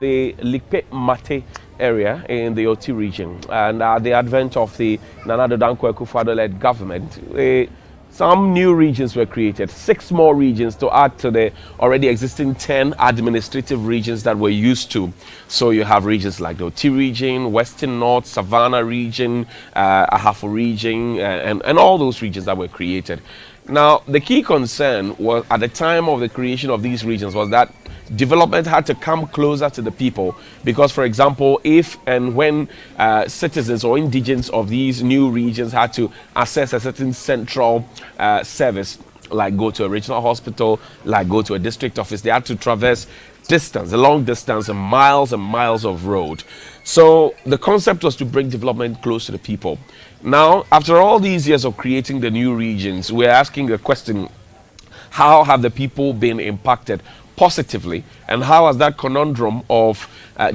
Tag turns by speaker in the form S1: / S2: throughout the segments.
S1: the Likpe Mate area in the OT region, and the advent of the Nana Addo Dankwa Akufo-Addo-led government, some new regions were created, 6 more regions to add to the already existing 10 administrative regions that we're used to. So you have regions like the OT region, Western North, Savannah region, Ahafo region, and all those regions that were created. Now, the key concern was at the time of the creation of these regions was that development had to come closer to the people, because, for example, if and when citizens or indigents of these new regions had to access a certain central service, like go to a regional hospital, like go to a district office, they had to traverse distance, a long distance, and miles of road. So the concept was to bring development close to the people. Now, after all these years of creating the new regions, we're asking the question, how have the people been impacted positively, and how has that conundrum of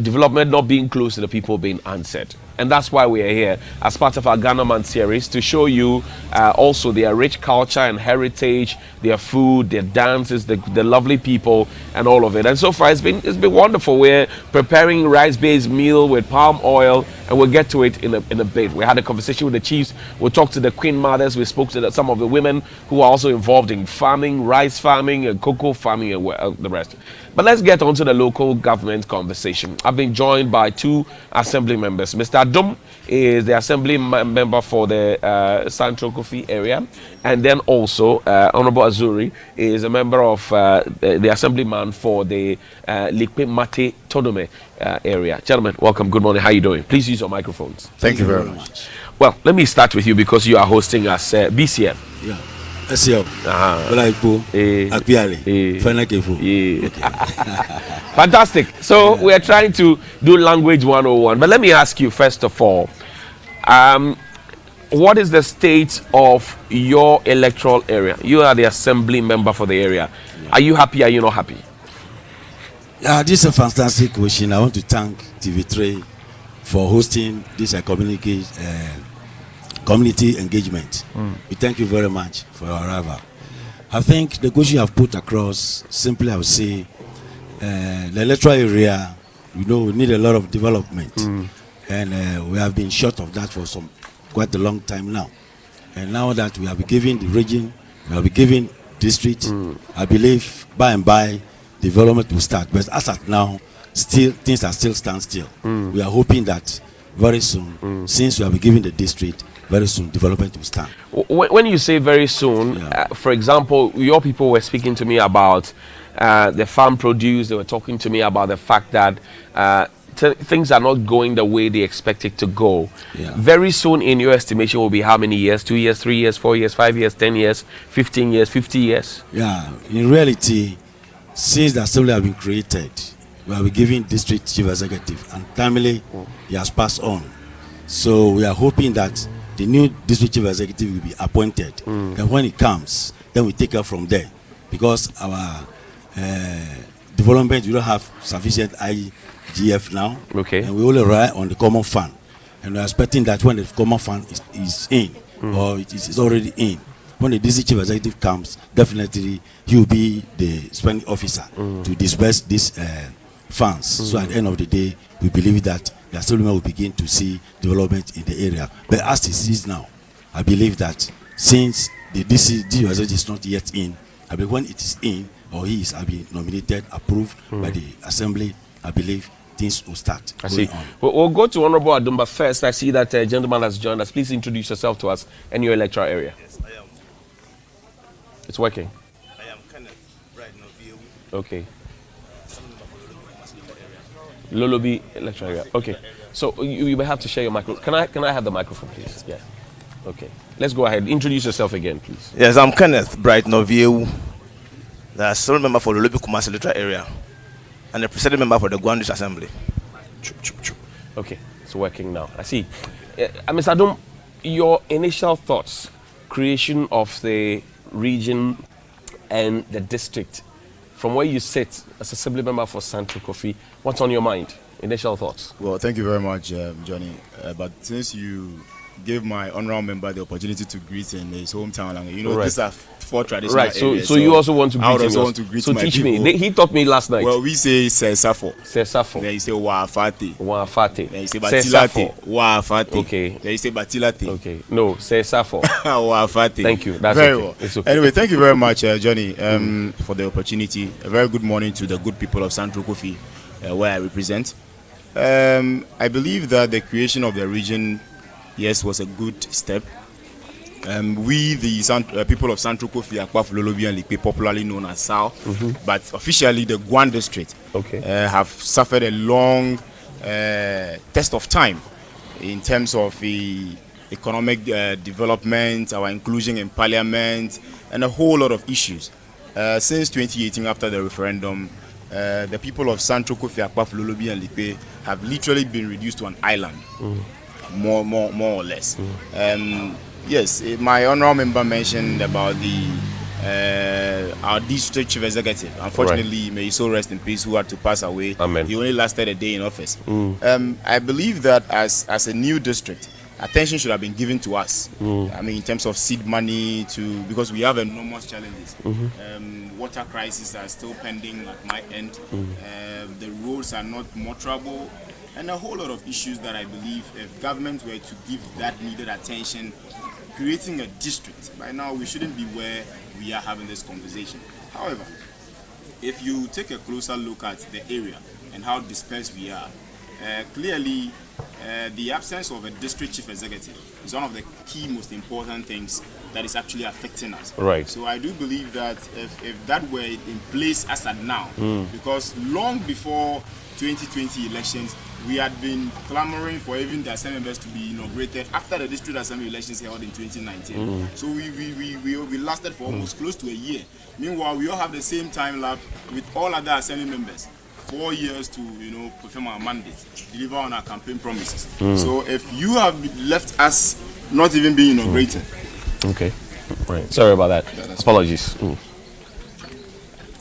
S1: development not being close to the people been answered? And that's why we are here as part of our Ghana Man series, to show you also their rich culture and heritage, their food, their dances, the lovely people, and all of it. And so far it's been wonderful. We're preparing rice-based meal with palm oil, and we'll get to it in a bit. We had a conversation with the chiefs. We'll talk to the queen mothers. We spoke to some of the women who are also involved in farming, rice farming, and cocoa farming, and the rest. But let's get on to the local government conversation. I've been joined by 2 assembly members. Mr. Adum is the assembly member for the Central Kofi area, and then also Honorable Azuri is a member of the assemblyman for the Likpe Mate Todome area. Gentlemen, welcome. Good morning. How are you doing? Please use your microphones.
S2: Thank you very much.
S1: Well, let me start with you because you are hosting us BCM.
S2: Yeah.
S1: Fantastic. So we are trying to do language 101. But let me ask you first of all, what is the state of your electoral area? You are the assembly member for the area. Are you happy? Are you not happy?
S2: Yeah, this is a fantastic question. I want to thank TV3 for hosting this community engagement. We thank you very much for your arrival. I think the question you have put across, simply I would say, the electoral area, we need a lot of development. And we have been short of that for quite a long time now. And now that we have been given the region, we have been given district, I believe by and by development will start. But as at now, still things are still standstill. We are hoping that very soon, since we have been given the district, very soon development will start.
S1: When you say very soon, for example, your people were speaking to me about the farm produce. They were talking to me about the fact that things are not going the way they expect it to go. Very soon, in your estimation, will be how many years? 2 years, 3 years, 4 years, 5 years, 10 years, 15 years, 50 years?
S2: Yeah, in reality, since the assembly have been created, we have been giving district chief executive, and timely he has passed on. So we are hoping that the new district chief executive will be appointed, and when it comes, then we take her from there, because our development, we don't have sufficient IGF now, and we only rely on the common fund, and we are expecting that when the common fund is in, or it is already in, when the district chief executive comes, definitely he will be the spending officer to disburse these funds. So at the end of the day, we believe that the assembly will begin to see development in the area. But as it is now, I believe that since the DCD is not yet in, I believe when it is in, or he is been nominated, approved by the assembly, I believe things will start.
S1: I see. We'll go to Honorable Adumba first. I see that a gentleman has joined us. Please introduce yourself to us and your electoral area.
S3: Yes, I am.
S1: It's working.
S3: I am Kenneth, right now, VAU.
S1: Okay. Lolobi electoral area. Okay. So you may have to share your microphone. Can I have the microphone, please? Yeah. Okay. Let's go ahead. Introduce yourself again, please.
S3: Yes, I'm Kenneth, Bright Novieu, the assembly member for the Lolobi Kumasi electoral area, and the presiding member for the Guandish Assembly.
S1: Okay. It's working now. I see. Mr. Adum, your initial thoughts, creation of the region and the district, from where you sit as assembly member for Central Kofi, what's on your mind? Initial thoughts?
S4: Well, thank you very much, Johnny. But since you give my honorable member the opportunity to greet in his hometown. And you know,
S1: Right.
S4: these are 4 traditional
S1: Right.
S4: areas.
S1: So you also want to greet
S4: I would
S1: him
S4: also
S1: yours.
S4: want to greet
S1: So
S4: my
S1: teach
S4: people.
S1: me. He taught me last night.
S4: Well, we say Sesafo.
S1: Sesafo.
S4: Then you say Wafate.
S1: Wafate.
S4: Then you say Batilate.
S1: Sesafo.
S4: Wafate.
S1: Okay.
S4: Then you say Batilate.
S1: Okay. No, Sesafo.
S4: Wafate.
S1: Thank you. That's
S4: very
S1: okay.
S4: well.
S1: It's okay.
S4: Anyway, thank you very much, Johnny, for the opportunity. A very good morning to the good people of Central Kofi, where I represent. I believe that the creation of the region, yes, was a good step. We, the people of Central Kofi, Akwafu, Lolobi, and Likpe, popularly known as Sall, but officially the Guan district, have suffered a long test of time in terms of the economic development, our inclusion in parliament, and a whole lot of issues. Since 2018, after the referendum, the people of Central Kofi, Akwafu, Lolobi, and Likpe have literally been reduced to an island, more or less. Yes, my honorable member mentioned about our district chief executive. Unfortunately, may he so rest in peace, who had to pass away.
S1: Amen.
S4: He only lasted a day in office. I believe that as a new district, attention should have been given to us. I mean, in terms of seed money, because we have enormous challenges. Water crises are still pending at my end. The roads are not motorable, and a whole lot of issues that I believe if government were to give that needed attention, creating a district, by now we shouldn't be where we are having this conversation. However, if you take a closer look at the area and how dispersed we are, clearly the absence of a district chief executive is one of the key most important things that is actually affecting us.
S1: Right.
S4: So I do believe that if that were in place as at now, because long before 2020 elections, we had been clamoring for even the assembly members to be inaugurated after the district assembly elections held in 2019. So we lasted for almost close to a year. Meanwhile, we all have the same time lap with all other assembly members. 4 years to perform our mandate, deliver on our campaign promises. So if you have left us not even being inaugurated.
S1: Okay. Right. Sorry about that. Apologies.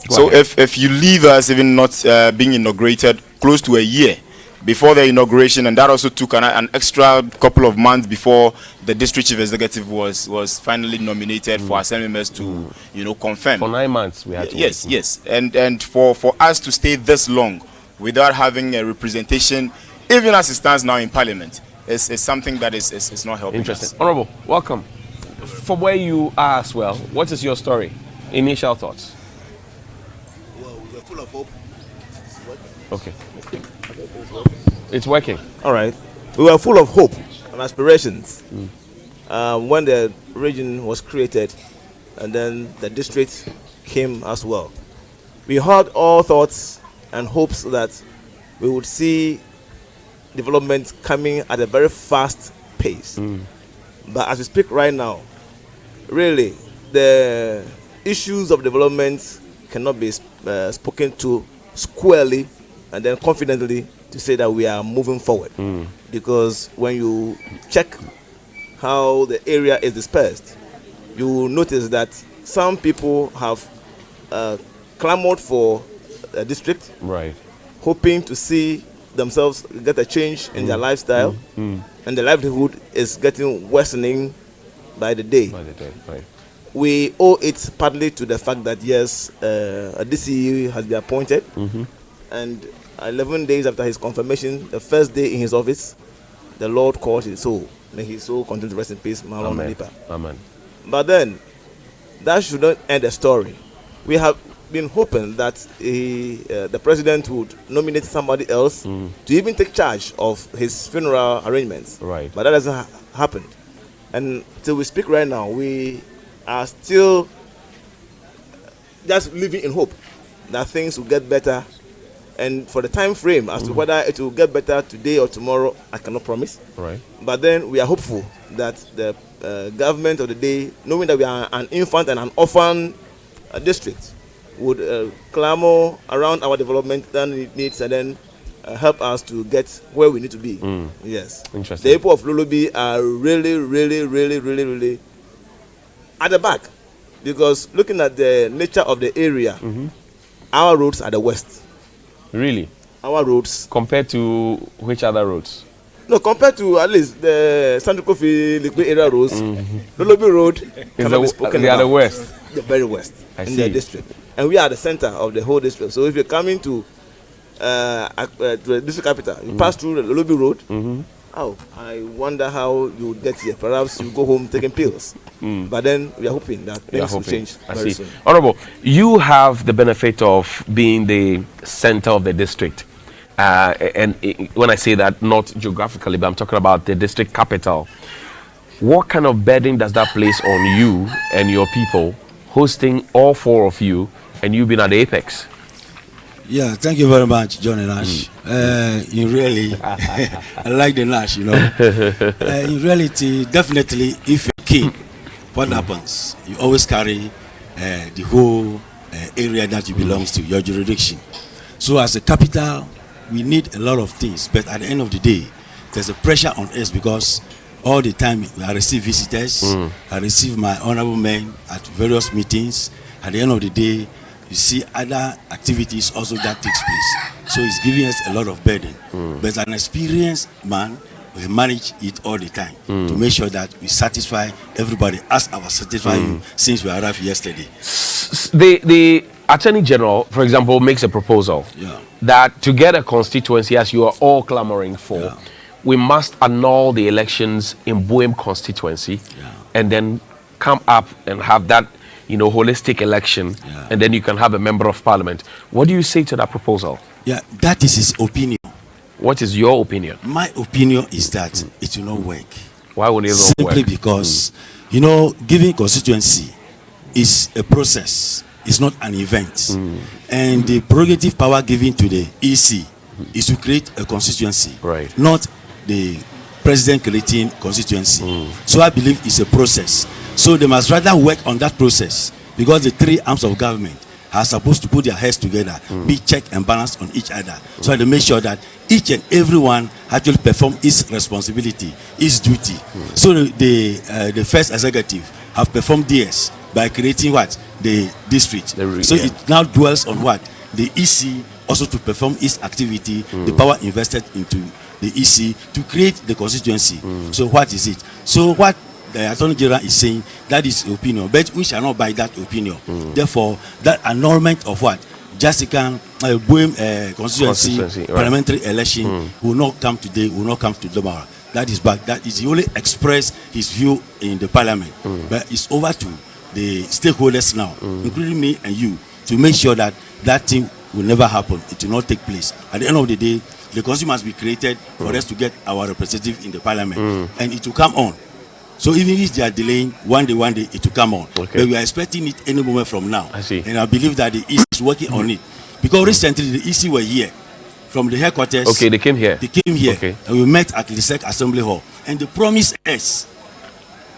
S4: So if you leave us even not being inaugurated close to a year before the inauguration, and that also took an extra couple of months before the district chief executive was finally nominated for assembly members to confirm.
S1: For 9 months we had to wait.
S4: Yes. And for us to stay this long without having a representation, even as it stands now in parliament, is something that is not helping.
S1: Interesting.
S4: us.
S1: Honorable, welcome. From where you are as well, what is your story? Initial thoughts.
S3: Well, we're full of hope.
S1: Okay. It's working.
S3: All right. We were full of hope and aspirations when the region was created, and then the district came as well. We had all thoughts and hopes that we would see development coming at a very fast pace. But as we speak right now, really, the issues of development cannot be spoken to squarely and then confidently to say that we are moving forward. Because when you check how the area is dispersed, you will notice that some people have clamored for a district,
S1: Right.
S3: hoping to see themselves get a change in their lifestyle, and the livelihood is getting worsening by the day.
S1: By the day, right.
S3: We owe it partly to the fact that yes, a DCE has been appointed, and 11 days after his confirmation, the first day in his office, the Lord called his soul. May his soul continue to rest in peace.
S1: Amen. Amen.
S3: But then, that shouldn't end the story. We have been hoping that the president would nominate somebody else to even take charge of his funeral arrangements.
S1: Right.
S3: But that hasn't happened. And till we speak right now, we are still just living in hope that things will get better. And for the time frame as to whether it will get better today or tomorrow, I cannot promise.
S1: Right.
S3: But then we are hopeful that the government of the day, knowing that we are an infant and an orphan district, would clamor around our development that it needs and then help us to get where we need to be. Yes.
S1: Interesting.
S3: The people of Lulubi are really at the back, because looking at the nature of the area, our roads are the west.
S1: Really?
S3: Our roads,
S1: Compared to which other roads?
S3: No, compared to at least the Central Coffee Liquid area roads, the Lobby Road cannot be spoken
S1: they are
S3: about.
S1: the worst.
S3: The very worst
S1: I
S3: in
S1: see.
S3: the district. And we are the center of the whole district. So if you're coming to the district capital, you pass through the Lobby Road. Oh, I wonder how you get here. Perhaps you go home taking pills. But then we are hoping that things will change very soon.
S1: Honorable, you have the benefit of being the center of the district. When I say that, not geographically, but I'm talking about the district capital. What kind of burden does that place on you and your people, hosting all four of you, and you being at the apex?
S2: Yeah, thank you very much, John and Ash. In really, I like the Nash, you know. In reality, definitely, if you're a kid, what happens? You always carry the whole area that you belongs to, your jurisdiction. So as a capital, we need a lot of things, but at the end of the day, there's a pressure on us because all the time I receive visitors, I receive my honorable men at various meetings. At the end of the day, you see other activities also that takes place. So it's giving us a lot of burden. But as an experienced man, we manage it all the time to make sure that we satisfy everybody as I was satisfying since we arrived yesterday.
S1: The Attorney General, for example, makes a proposal that to get a constituency, as you are all clamoring for, we must annul the elections in Boehm constituency and then come up and have that, holistic election, and then you can have a member of parliament. What do you say to that proposal? Yeah,
S2: that is his opinion.
S1: What is your opinion?
S2: My opinion is that it will not work.
S1: Why would it not work?
S2: Simply because, giving constituency is a process. It's not an event. And the prerogative power given to the EC is to create a constituency, not the president creating constituency. So I believe it's a process. So they must rather work on that process because the three arms of government are supposed to put their heads together, be check and balance on each other. So they make sure that each and everyone actually perform its responsibility, its duty. So the first executive have performed theirs by creating what? The district. So it now dwells on what? The EC also to perform its activity, the power invested into the EC to create the constituency. So what is it? So what the Attorney General is saying, that is opinion, but we shall not buy that opinion. Therefore, that annulment of what? Jessica Boehm constituency parliamentary election will not come today, will not come to tomorrow. That is bad. That is, he only expressed his view in the parliament. But it's over to the stakeholders now, including me and you, to make sure that that thing will never happen. It will not take place. At the end of the day, the constitution must be created for us to get our representative in the parliament. And it will come on. So even if they are delaying, one day it will come on. But we are expecting it any moment from now.
S1: I see.
S2: And I believe that the EC is working on it. Because recently the EC were here from the headquarters.
S1: Okay, they came here.
S2: And we met at the SEC Assembly Hall. And the promise is,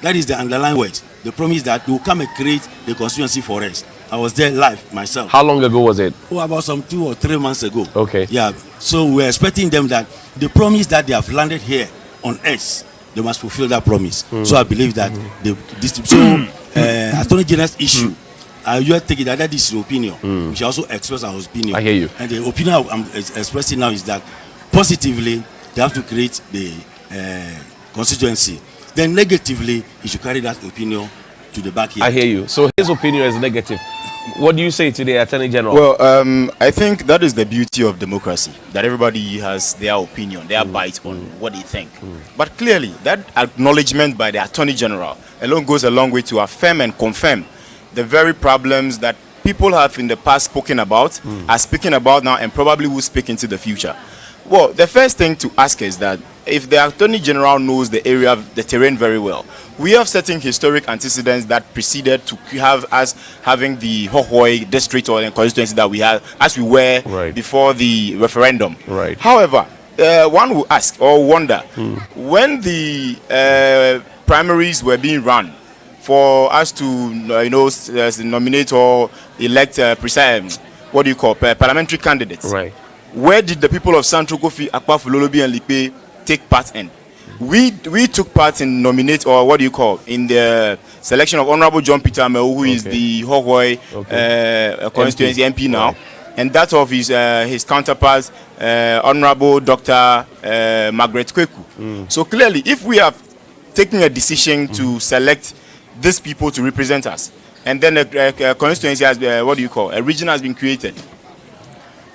S2: that is the underlying word, the promise that they will come and create the constituency for us. I was there live myself.
S1: How long ago was it?
S2: About some 2 or 3 months ago.
S1: Okay.
S2: Yeah. So we're expecting them that the promise that they have landed here on us, they must fulfill that promise. So I believe that Attorney General's issue, you are taking that is your opinion. We should also express our opinion.
S1: I hear you.
S2: And the opinion I'm expressing now is that positively they have to create the constituency. Then negatively, he should carry that opinion to the backyard.
S1: I hear you. So his opinion is negative. What do you say to the Attorney General?
S4: Well, I think that is the beauty of democracy, that everybody has their opinion, their bite on what they think. But clearly, that acknowledgement by the Attorney General alone goes a long way to affirm and confirm the very problems that people have in the past spoken about, are speaking about now, and probably will speak into the future. Well, the first thing to ask is that if the Attorney General knows the area, the terrain very well, we have certain historic antecedents that preceded to have us having the Hohoi district or the constituency that we have as we were before the referendum. However, one will ask or wonder, when the primaries were being run for us to nominate or elect parliamentary candidates, where did the people of Central Kofi, Akwa, Fulolobi and Lipe take part in? We took part in nominate or in the selection of Honorable John Peter Amewu, who is the Hohoi constituency MP now. and that of his counterpart, Honorable Dr. Margaret Kweku. So clearly, if we have taken a decision to select these people to represent us, and then a constituency has, a region has been created,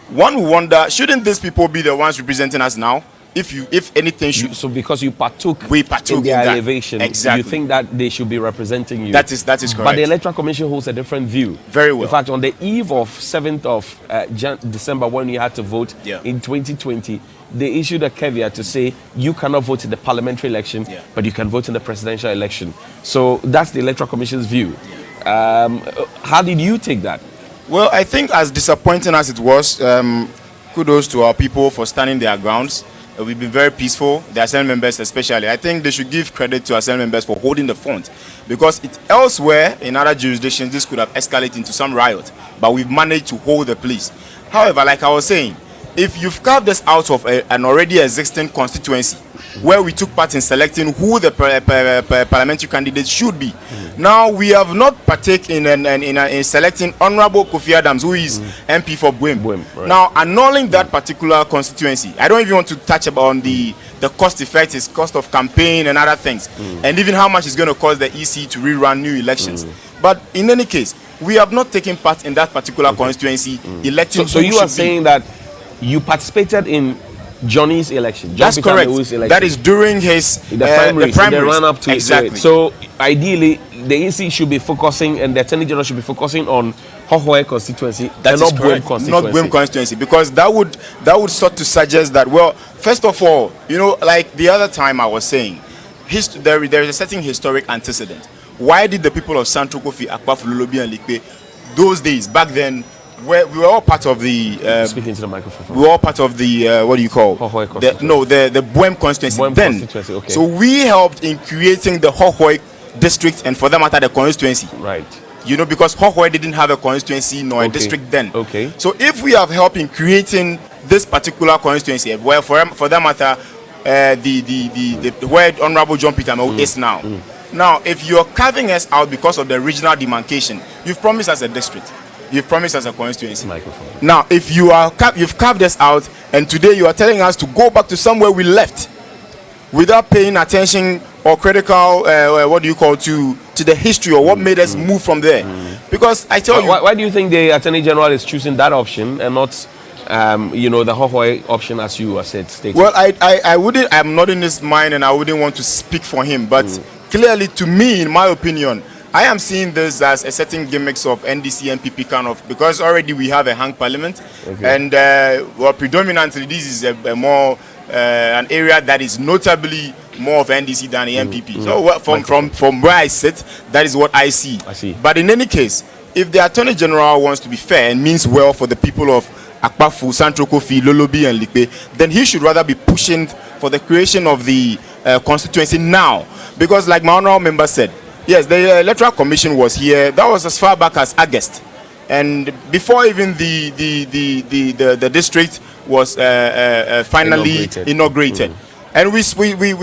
S4: one will wonder, shouldn't these people be the ones representing us now? If anything should...
S1: So because you partook
S4: in
S1: their
S4: that
S1: elevation,
S4: exactly,
S1: you think that they should be representing you.
S4: That is correct.
S1: But the Electoral Commission holds a different view.
S4: Very well.
S1: In fact, on the eve of 7th of December, when you had to vote in 2020, they issued a caveat to say you cannot vote in the parliamentary election, but you can vote in the presidential election. So that's the Electoral Commission's view. How did you take that?
S4: Well, I think as disappointing as it was, kudos to our people for standing their grounds. We've been very peaceful, the assembly members especially. I think they should give credit to assembly members for holding the front, because elsewhere in other jurisdictions this could have escalated into some riot, but we've managed to hold the place. However, like I was saying, if you've carved this out of an already existing constituency where we took part in selecting who the parliamentary candidates should be, now we have not partaken in selecting Honorable Kofi Adams, who is MP for Buem.
S1: Right.
S4: Now, annulling that particular constituency, I don't even want to touch on the cost effect, its cost of campaign and other things, and even how much it's going to cost the EC to rerun new elections. But in any case, we have not taken part in that particular constituency electing.
S1: So you are saying that you participated in Johnny's election.
S4: That's correct. That is during his
S1: the primaries, the run-up to
S4: exactly.
S1: it. So ideally, the EC should be focusing, and the Attorney General should be focusing on Hohoe constituency, and not Buem constituency.
S4: Not Buem constituency, because that would sort to suggest that, well, first of all, like the other time I was saying, there is a certain historic antecedent. Why did the people of Central Kofi, Akpaf, Lolobi, and Likpe, those days back then, we were all part of the
S1: speaking to the microphone.
S4: We were all part of the what do you call
S1: Hohoe
S4: the Buem constituency.
S1: Constituency, okay.
S4: So we helped in creating the Hohoe district, and for that matter the constituency.
S1: Right.
S4: Because Hohoe didn't have a constituency nor a district then.
S1: Okay.
S4: So if we have helped in creating this particular constituency, well, for that matter, the where Honorable John Peter is now. Now, if you are carving us out because of the regional demarcation, you've promised us a district. You've promised us a constituency.
S1: Microphone.
S4: Now, if you've carved us out, and today you are telling us to go back to somewhere we left, without paying attention or critical, to the history or what made us move from there. Because I tell you,
S1: why do you think the Attorney General is choosing that option and not, the Hohoe option, as you stated?
S4: Well, I'm not in his mind, and I wouldn't want to speak for him, but clearly, to me, in my opinion, I am seeing this as a certain gimmicks of NDC and PP kind of, because already we have a hung parliament, and predominantly this is a more an area that is notably more of NDC than the NPP. So from where I sit, that is what I see. But in any case, if the Attorney General wants to be fair and means well for the people of Akpafu, Central Kofi, Lolobi, and Likpe, then he should rather be pushing for the creation of the constituency now, because like my honorable member said, yes, the Electoral Commission was here. That was as far back as August, and before even the district was finally inaugurated. And we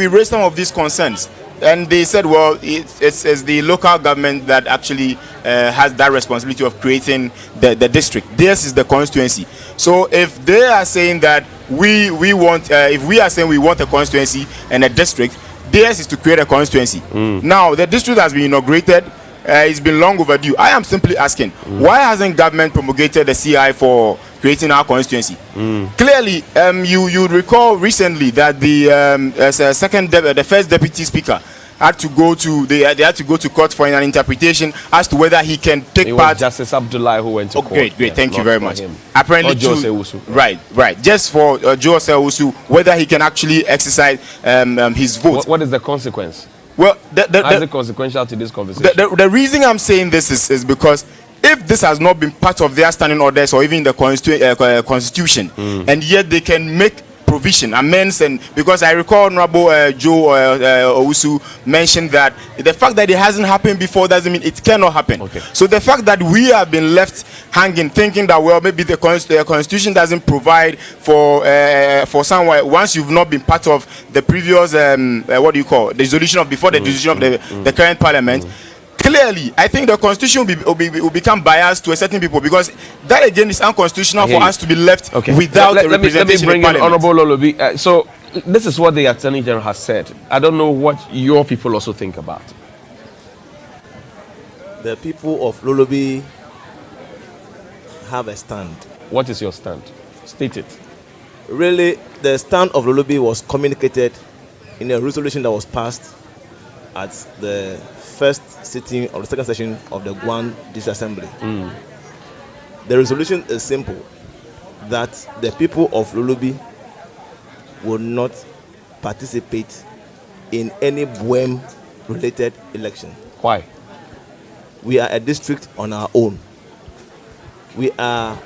S4: raised some of these concerns, and they said, well, it's the local government that actually has that responsibility of creating the district. This is the constituency. So if they are saying that we want, if we are saying we want a constituency and a district, theirs is to create a constituency. Now, the district has been inaugurated. It's been long overdue. I am simply asking, why hasn't government promulgated the CI for creating our constituency? Clearly, you recall recently that the first deputy speaker had to go to they had to go to court for an interpretation as to whether he can take part.
S1: Justice Abdullah who went to court.
S4: Great,
S1: yes,
S4: thank you very much.
S1: Him.
S4: Apparently, right. Just for Joe Sewusu, whether he can actually exercise his vote.
S1: What is the consequence?
S4: Well,
S1: how is it consequential to this conversation?
S4: The reason I'm saying this is because if this has not been part of their standing orders or even the constitution, and yet they can make provision, amends, and because I recall Honorable Joe Owusu mentioned that the fact that it hasn't happened before doesn't mean it cannot happen. So the fact that we have been left hanging, thinking that well maybe the constitution doesn't provide for someone once you've not been part of the previous the dissolution of the current parliament. clearly, I think the constitution will become biased to a certain people, because that again is unconstitutional for us to be left without a representation in Parliament.
S1: Honorable Olobi. So this is what the Attorney General has said. I don't know what your people also think about.
S3: The people of Lolobi have a stand.
S1: What is your stand? State it.
S3: Really, the stand of Lolobi was communicated in a resolution that was passed at the first sitting of the second session of the Guan District Assembly. The resolution is simple, that the people of Lolobi will not participate in any Buem related election.
S1: Why?
S3: We are a district on our own. We are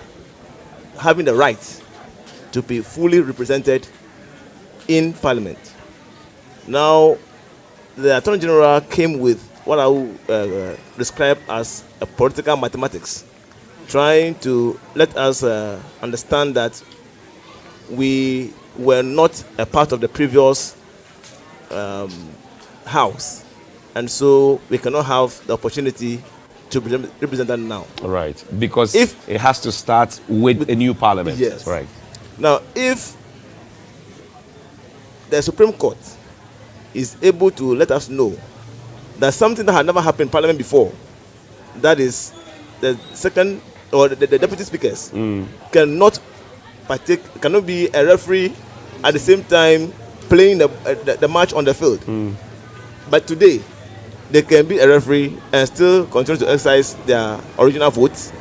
S3: having the right to be fully represented in Parliament. Now, the Attorney General came with what I will describe as a political mathematics, trying to let us understand that we were not a part of the previous House, and so we cannot have the opportunity to be represented now.
S1: Right, because
S3: if
S1: it has to start with a new Parliament.
S3: Yes.
S1: Right.
S3: Now, if the Supreme Court is able to let us know that something that had never happened in Parliament before, that is the second or the deputy speakers cannot partake, cannot be a referee at the same time playing the match on the field. But today, they can be a referee and still continue to exercise their original votes.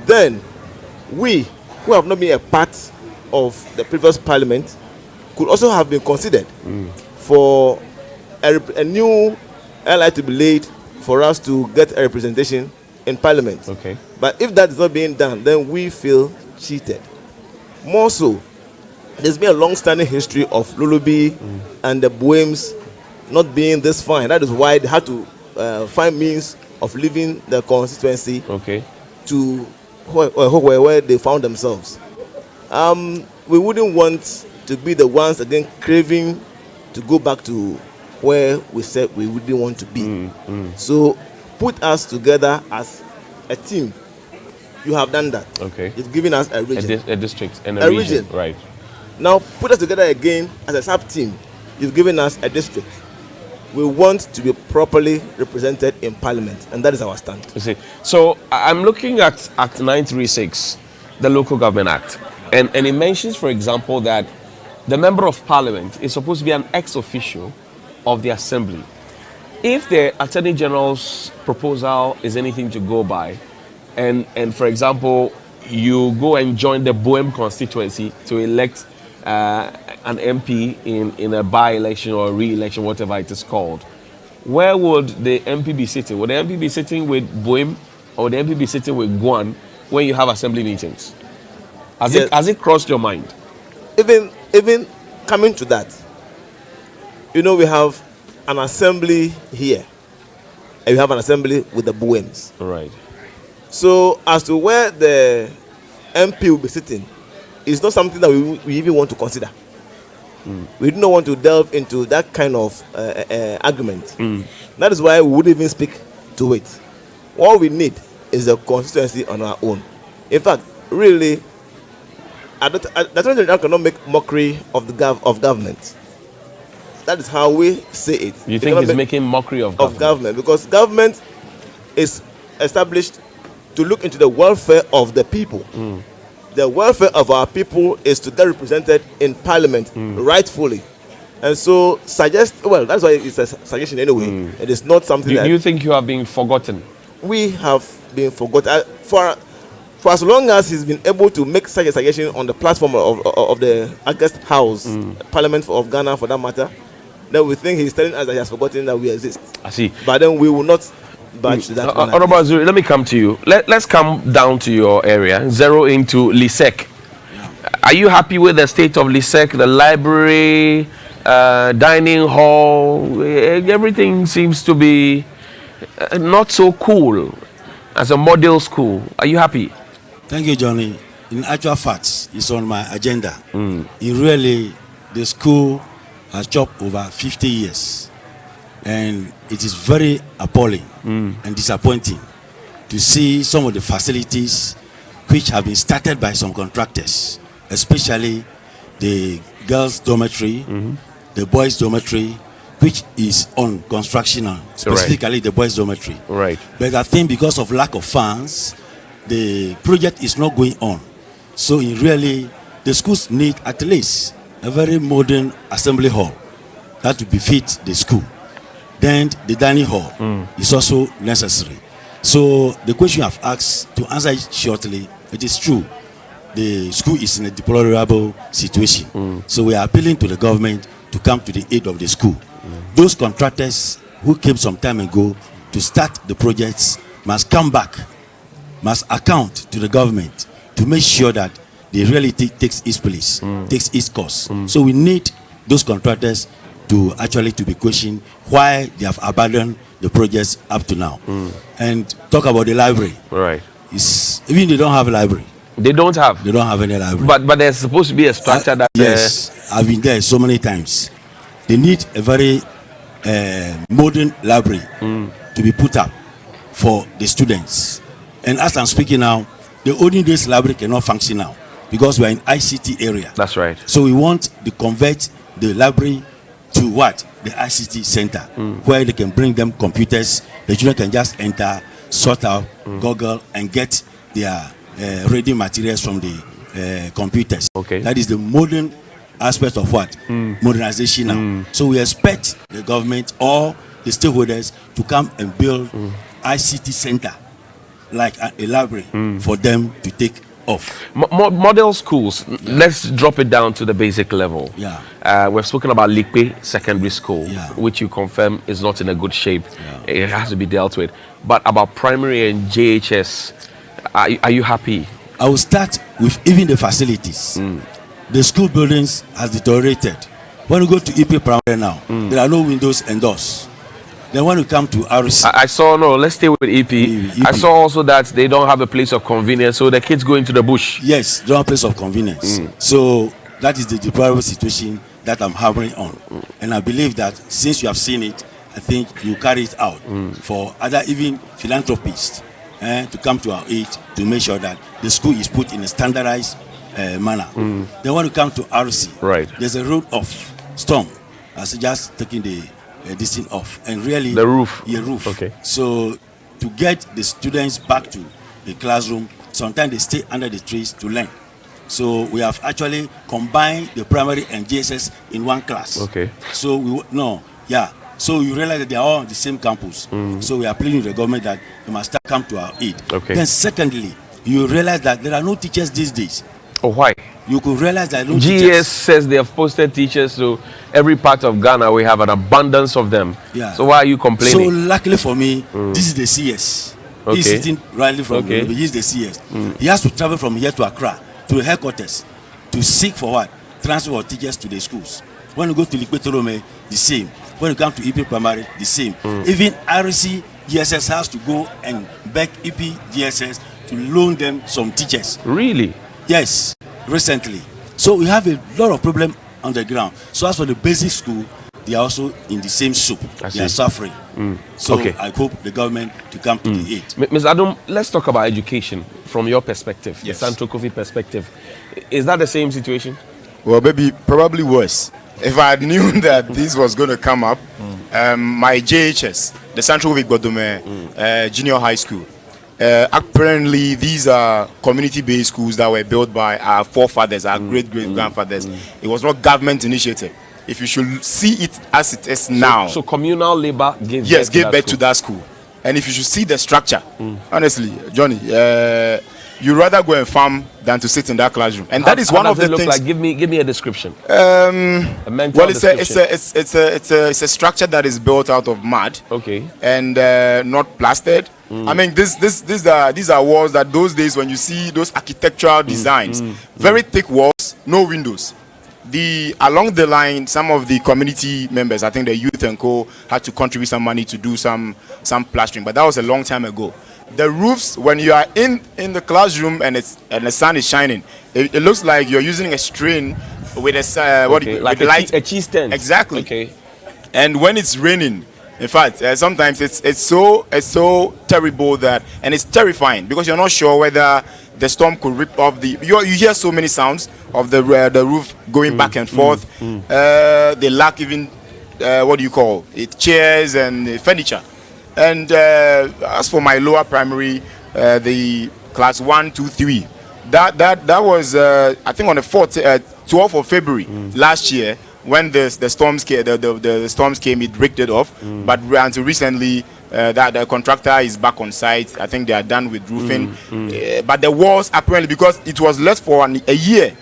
S3: Then, we who have not been a part of the previous Parliament could also have been considered for a new ally to be laid for us to get a representation in Parliament.
S1: Okay.
S3: But if that is not being done, then we feel cheated. More so, there's been a long-standing history of Lolobi and the Buems not being this fine. That is why they had to find means of leaving the constituency to where they found themselves. We wouldn't want to be the ones again craving to go back to where we said we wouldn't want to be. So put us together as a team. You have done that.
S1: Okay.
S3: You've given us a region.
S1: A district and a region. Right.
S3: Now put us together again as a sub-team. You've given us a district. We want to be properly represented in Parliament, and that is our stand.
S1: You see, so I'm looking at Act 936, the Local Government Act, and it mentions, for example, that the Member of Parliament is supposed to be an ex officio of the Assembly. If the Attorney General's proposal is anything to go by, and for example, you go and join the Buem constituency to elect an MP in a by-election or a re-election, whatever it is called, where would the MP be sitting? Would the MP be sitting with Buem, or would the MP be sitting with Guan when you have assembly meetings? Has it crossed your mind?
S3: Even coming to that, we have an assembly here, and we have an assembly with the Buems.
S1: Right.
S3: So as to where the MP will be sitting, it's not something that we even want to consider. We do not want to delve into that kind of argument. That is why we wouldn't even speak to it. What we need is a constituency on our own. In fact, really, the Attorney General cannot make mockery of government. That is how we say it.
S1: You think he's making mockery of government?
S3: Because government is established to look into the welfare of the people. The welfare of our people is to get represented in Parliament rightfully. And so that's why it's a suggestion anyway. It is not something
S1: Do you think you are being forgotten?
S3: We have been forgotten. For as long as he's been able to make such a suggestion on the platform of the August House, Parliament of Ghana for that matter, then we think he's telling us that he has forgotten that we exist.
S1: I see.
S3: But then we will not badge to that.
S1: Honorable Azuri, let me come to you. Let's come down to your area, zero into Lisek. Are you happy with the state of Lisek, the library, dining hall? Everything seems to be not so cool as a model school. Are you happy?
S2: Thank you, Johnny. In actual facts, it's on my agenda. The school has chopped over 50 years. And it is very appalling and disappointing to see some of the facilities which have been started by some contractors, especially the girls' dormitory, the boys' dormitory, which is on construction now, specifically the boys' dormitory.
S1: Right.
S2: But I think because of lack of funds, the project is not going on. So in really, the schools need at least a very modern assembly hall that will befit the school. Then the dining hall is also necessary. So the question I've asked, to answer it shortly, it is true. The school is in a deplorable situation. So we are appealing to the government to come to the aid of the school. Those contractors who came some time ago to start the projects must come back, must account to the government to make sure that the reality takes its place, takes its course. So we need those contractors to actually to be questioned why they have abandoned the projects up to now. And talk about the library.
S1: Right.
S2: Even they don't have a library.
S1: They don't have.
S2: They don't have any library.
S1: But there's supposed to be a structure that.
S2: Yes, I've been there so many times. They need a very modern library to be put up for the students. And as I'm speaking now, the olden days library cannot function now because we are in ICT area.
S1: That's right.
S2: So we want to convert the library to what? The ICT center, where they can bring them computers. The children can just enter, sort out, Google, and get their reading materials from the computers.
S1: Okay.
S2: That is the modern aspect of what? Modernization now. So we expect the government or the stakeholders to come and build ICT center, like a library, for them to take off.
S1: Model schools, let's drop it down to the basic level.
S2: Yeah.
S1: We've spoken about Likpe Secondary School,
S2: Yeah.
S1: which you confirm is not in a good shape. It has to be dealt with. But about primary and JHS, are you happy?
S2: I will start with even the facilities. The school buildings has deteriorated. When you go to EP Primary now, there are no windows and doors. Then when you come to RC,
S1: I saw, no, let's stay with EP.
S2: EP.
S1: I saw also that they don't have a place of convenience, so the kids go into the bush.
S2: yes, they don't have place of convenience. So that is the deplorable situation that I'm hammering on. And I believe that since you have seen it, I think you carry it out for other even philanthropists to come to our aid to make sure that the school is put in a standardized manner. Then when you come to RC,
S1: Right.
S2: there's a road of storm. I suggest taking this thing off. And really,
S1: The roof.
S2: Yeah, roof.
S1: Okay.
S2: So to get the students back to the classroom, sometimes they stay under the trees to learn. So we have actually combined the primary and JSS in one class.
S1: Okay.
S2: So So you realize that they are all on the same campus. So we are pleading with the government that they must come to our aid.
S1: Okay.
S2: Then secondly, you realize that there are no teachers these days.
S1: Oh, why?
S2: You could realize that no
S1: GS
S2: teachers.
S1: says they have posted teachers to every part of Ghana. We have an abundance of them.
S2: Yeah.
S1: So why are you
S2: So
S1: complaining?
S2: luckily for me, this is the CS.
S1: Okay.
S2: He's sitting rightly from
S1: Okay.
S2: he's the CS. He has to travel from here to Accra to the headquarters to seek for what? Transfer of teachers to the schools. When you go to Likpetorome, the same. When you come to EP Primary, the same. Even RC GSS has to go and beg EP GSS to loan them some teachers.
S1: Really?
S2: Yes, recently. So we have a lot of problem on the ground. So as for the basic school, they are also in the same soup.
S1: I
S2: They are
S1: see.
S2: suffering. So
S1: Okay.
S2: I hope the government to come to the aid.
S1: Ms. Adam, let's talk about education from your perspective,
S4: Yes.
S1: the Central Kofi perspective. Is that the same situation?
S4: Well, maybe probably worse. If I knew that this was going to come up, my JHS, the Central Godome Junior High School, apparently these are community-based schools that were built by our forefathers, our great-great-grandfathers. It was not government initiative. If you should see it as it is now,
S1: So communal labor gave
S4: yes,
S1: birth
S4: give
S1: to
S4: birth
S1: that
S4: to that school. And if you should see the structure, honestly, Johnny, you rather go and farm than to sit in that classroom. And that is
S1: How
S4: one of
S1: does it
S4: the
S1: look
S4: things.
S1: like? Give me a description.
S4: A
S1: mental
S4: well, it's a
S1: description.
S4: it's a structure that is built out of mud
S1: Okay.
S4: and not plastered. I mean, these are walls that those days when you see those architectural designs, very thick walls, no windows. Along the line, some of the community members, I think the youth and co, had to contribute some money to do some plastering, but that was a long time ago. The roofs, when you are in the classroom and the sun is shining, it looks like you're using a string with a
S1: Like a cheese tent.
S4: Exactly.
S1: Okay.
S4: And when it's raining, In fact, sometimes it's so terrible that, and it's terrifying because you're not sure whether the storm could rip off you hear so many sounds of the roof going back and forth. They lack even what do you call it, chairs and furniture. And as for my lower primary, the class 1, 2, 3, that was I think on the 12th of February last year, when the storms came, the storms came, it ripped it off. But until recently, that the contractor is back on site. I think they are done with roofing. But the walls, apparently, because it was left for a year,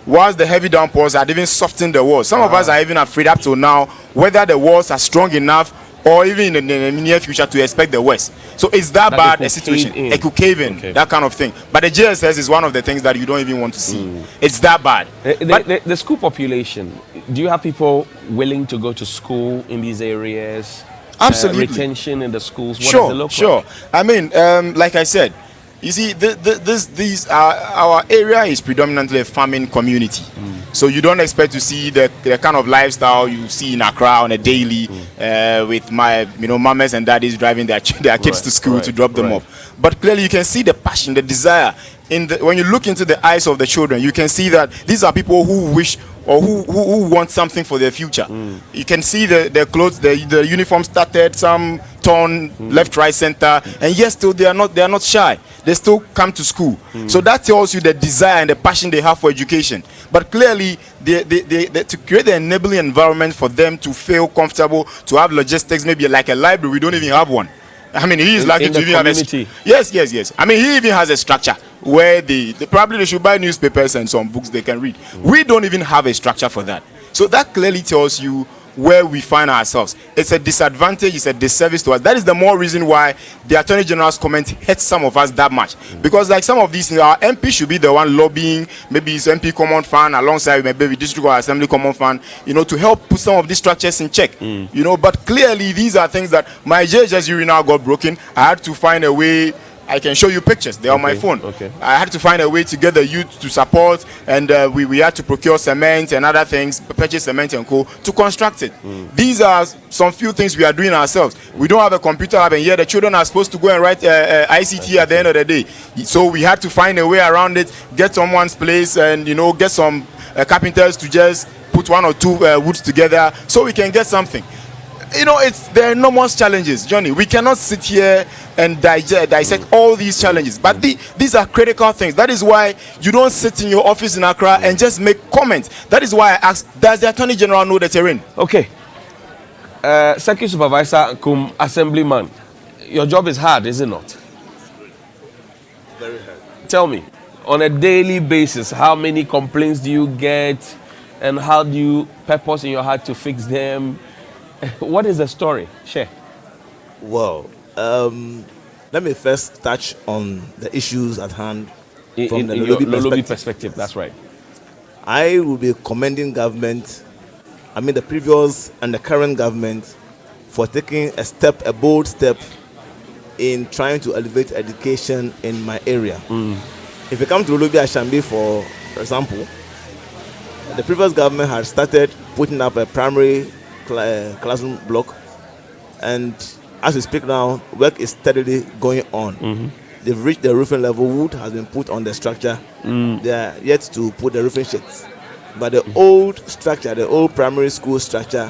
S4: whilst the heavy downpours had even softened the walls. Some of us are even afraid up to now whether the walls are strong enough or even in the near future to expect the worst. So it's that bad a situation. It could cave in, that kind of thing. But the JSS is one of the things that you don't even want to see. It's that bad.
S1: The school population, do you have people willing to go to school in these areas?
S4: Absolutely.
S1: Retention in the schools? What
S4: Sure,
S1: does it look
S4: sure.
S1: like?
S4: I mean, like I said, you see, our area is predominantly a farming community. So you don't expect to see the kind of lifestyle you see in Accra on a daily, with mamas and daddies driving their kids to school to drop them off. But clearly you can see the passion, the desire when you look into the eyes of the children. You can see that these are people who wish or who want something for their future. You can see the clothes, the uniform started, some torn left, right, center, and yes, still they are not shy. They still come to school. So that tells you the desire and the passion they have for education. But clearly, they to create the enabling environment for them to feel comfortable, to have logistics, maybe like a library. We don't even have one. I mean, he is likely to even have a yes. I mean, he even has a structure where they should buy newspapers and some books they can read. We don't even have a structure for that. So that clearly tells you where we find ourselves. It's a disadvantage, it's a disservice to us. That is the more reason why the Attorney General's comment hurts some of us that much. Because like some of these things, our MP should be the one lobbying, maybe it's MP Common Fund alongside maybe District or Assembly Common Fund, to help put some of these structures in check. But clearly these are things that my JHS urinal got broken. I had to find a way. I can show you pictures. They're on my phone. I had to find a way to get the youth to support, and we had to procure cement and other things, purchase cement and coal to construct it. These are some few things we are doing ourselves. We don't have a computer lab, and yet the children are supposed to go and write ICT at the end of the day. So we had to find a way around it, get someone's place, and get some carpenters to just put one or two woods together so we can get something. There are enormous challenges, Johnny. We cannot sit here and dissect all these challenges, but these are critical things. That is why you don't sit in your office in Accra and just make comments. That is why I asked, does the Attorney General know the terrain?
S1: Okay. Secretary Supervisor cum Assemblyman, your job is hard, is it not?
S3: Very hard.
S1: Tell me, on a daily basis, how many complaints do you get, and how do you purpose in your heart to fix them? What is the story? Share.
S3: Well, let me first touch on the issues at hand from the
S1: Lolobi perspective. That's right.
S3: I will be commending government, the previous and the current government, for taking a bold step in trying to elevate education in my area. If you come to Lolobi Ashambi, for example, the previous government had started putting up a primary classroom block, and as we speak now, work is steadily going on. They've reached the roofing level. Wood has been put on the structure. They are yet to put the roofing sheets, but the old structure, the old primary school structure,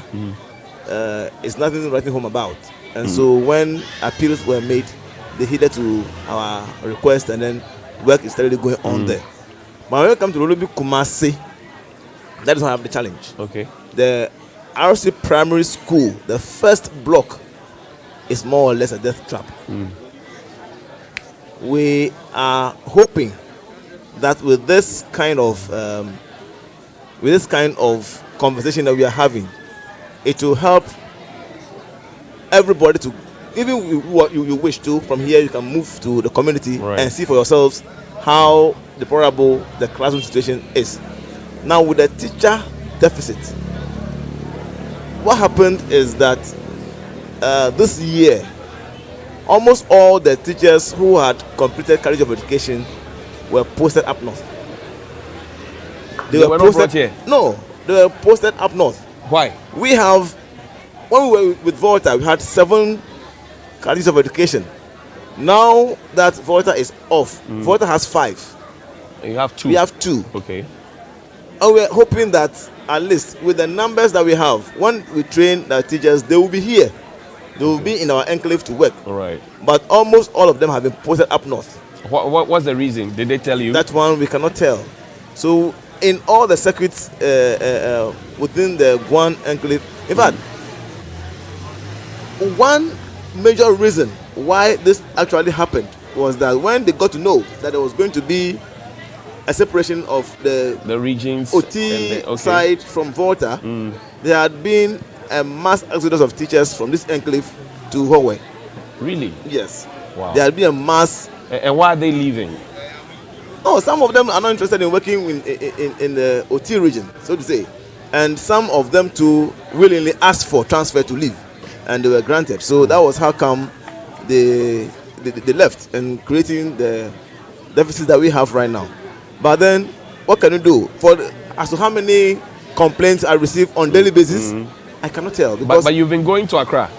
S3: is nothing writing home about. And so when appeals were made, they heeded to our request, and then work is steadily going on there. But when it comes to Lolobi Kumasi, that is not have the challenge.
S1: Okay.
S3: The RC Primary School, the first block, is more or less a death trap. We are hoping that with this kind of conversation that we are having, it will help everybody to, even what you wish to, from here you can move to the community and see for yourselves how deplorable the classroom situation is. Now with the teacher deficit, what happened is that this year, almost all the teachers who had completed College of Education were posted up north.
S1: They were not brought here?
S3: No, they were posted up north.
S1: Why?
S3: We have when we were with Volta, we had 7 colleges of education. Now that Volta is off, Volta has 5.
S1: You have 2.
S3: We have 2.
S1: Okay.
S3: And we're hoping that at least with the numbers that we have, when we train the teachers, they will be here. They will be in our enclave to work.
S1: All right.
S3: But almost all of them have been posted up north.
S1: What's the reason? Did they tell you?
S3: That one we cannot tell. So in all the circuits within the Guan enclave, in fact, one major reason why this actually happened was that when they got to know that there was going to be a separation of the
S1: regions
S3: OT side from Volta, there had been a mass exodus of teachers from this enclave to Hawaii.
S1: Really?
S3: Yes.
S1: Wow.
S3: There had been a mass.
S1: And why are they leaving?
S3: Oh, some of them are not interested in working in the OT region, so to say. And some of them too willingly asked for transfer to leave, and they were granted. So that was how come they left, and creating the deficits that we have right now. But then, what can you do? As to how many complaints I receive on daily basis, I cannot tell.
S1: But you've been going to Accra.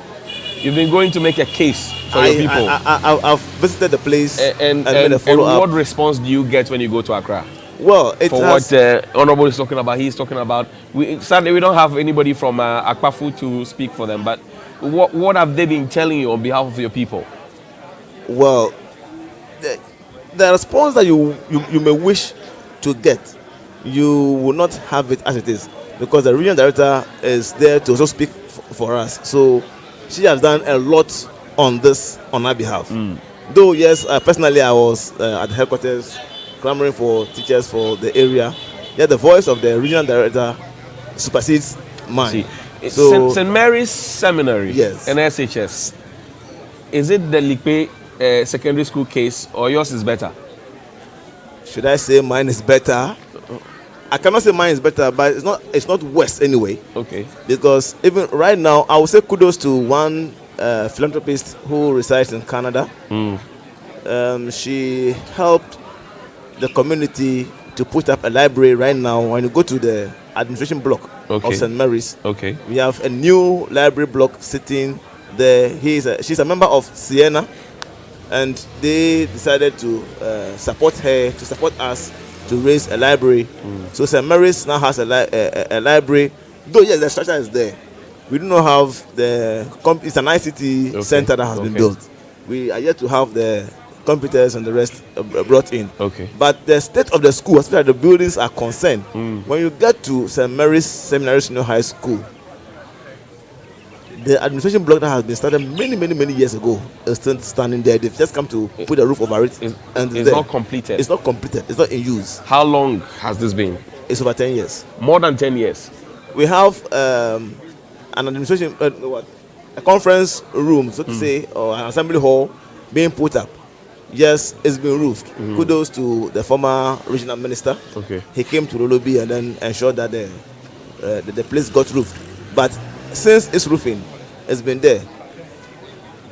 S1: You've been going to make a case for your people.
S3: I've visited the place
S1: and
S3: made a follow-up.
S1: what response do you get when you go to Accra?
S3: Well,
S1: what Honorable is talking about, he's talking about. Sadly, we don't have anybody from Akpafu to speak for them. But what have they been telling you on behalf of your people?
S3: Well, the response that you may wish to get, you will not have it as it is, because the regional director is there to also speak for us. So she has done a lot on this on our behalf. Though yes, personally I was at the headquarters clamoring for teachers for the area. Yet the voice of the regional director supersedes mine.
S1: So St. Mary's Seminary,
S3: yes,
S1: and SHS, is it the Likpe secondary school case, or yours is better?
S3: Should I say mine is better? I cannot say mine is better, but it's not worse anyway.
S1: Okay.
S3: Because even right now, I would say kudos to one philanthropist who resides in Canada. She helped the community to put up a library right now. When you go to the administration block of St. Mary's, we have a new library block sitting there. She's a member of Siena, and they decided to support her, to support us, to raise a library. So St. Mary's now has a library. Though yes, the structure is there. We do not have it's an ICT center that has been built. We are yet to have the computers and the rest brought in. But the state of the school, as far as the buildings are concerned, when you get to St. Mary's Seminary Senior High School, the administration block that has been started many years ago is still standing there. They've just come to put a roof over it, and
S1: it's not completed.
S3: It's not completed. It's not in use.
S1: How long has this been?
S3: It's over 10 years.
S1: More than 10 years.
S3: We have an administration, a conference room, so to say, or an assembly hall being put up. Yes, it's been roofed. Kudos to the former regional minister. He came to Lolobi and then ensured that the place got roofed. But since it's roofing, it's been there.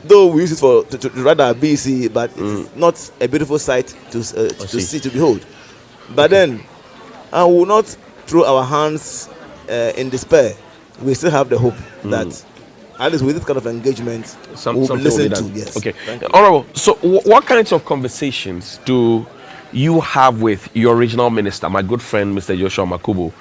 S3: Though we use it to rather BC, but it's not a beautiful sight to see, to behold. But then, I will not throw our hands in despair. We still have the hope that at least with this kind of engagement, we'll be listened to. Yes.
S1: Okay. Honorable, so what kinds of conversations do you have with your regional minister, my good friend, Mr. Joshua Makubu,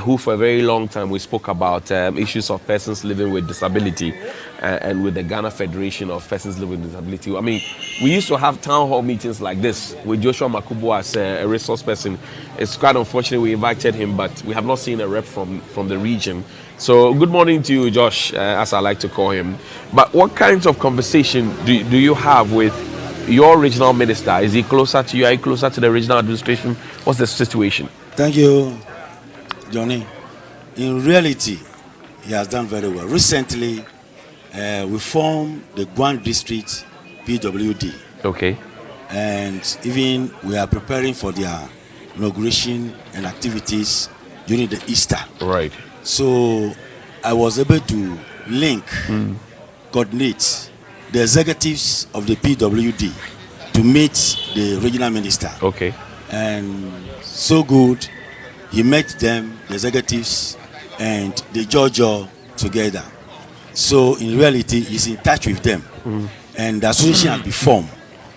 S1: who for a very long time we spoke about issues of persons living with disability and with the Ghana Federation of Persons Living with Disability? I mean, we used to have town hall meetings like this with Joshua Makubu as a resource person. It's quite unfortunate we invited him, but we have not seen a rep from the region. So good morning to you, Josh, as I like to call him. But what kinds of conversation do you have with your regional minister? Is he closer to you? Are you closer to the regional administration? What's the situation?
S2: Thank you, Johnny. In reality, he has done very well. Recently, we formed the Guan District PWD.
S1: Okay.
S2: And even we are preparing for their inauguration and activities during the Easter.
S1: Right.
S2: So I was able to link, coordinate the executives of the PWD to meet the regional minister.
S1: Okay.
S2: And so good, he met them, the executives, and the Jojo together. So in reality, he's in touch with them, and the association has been formed.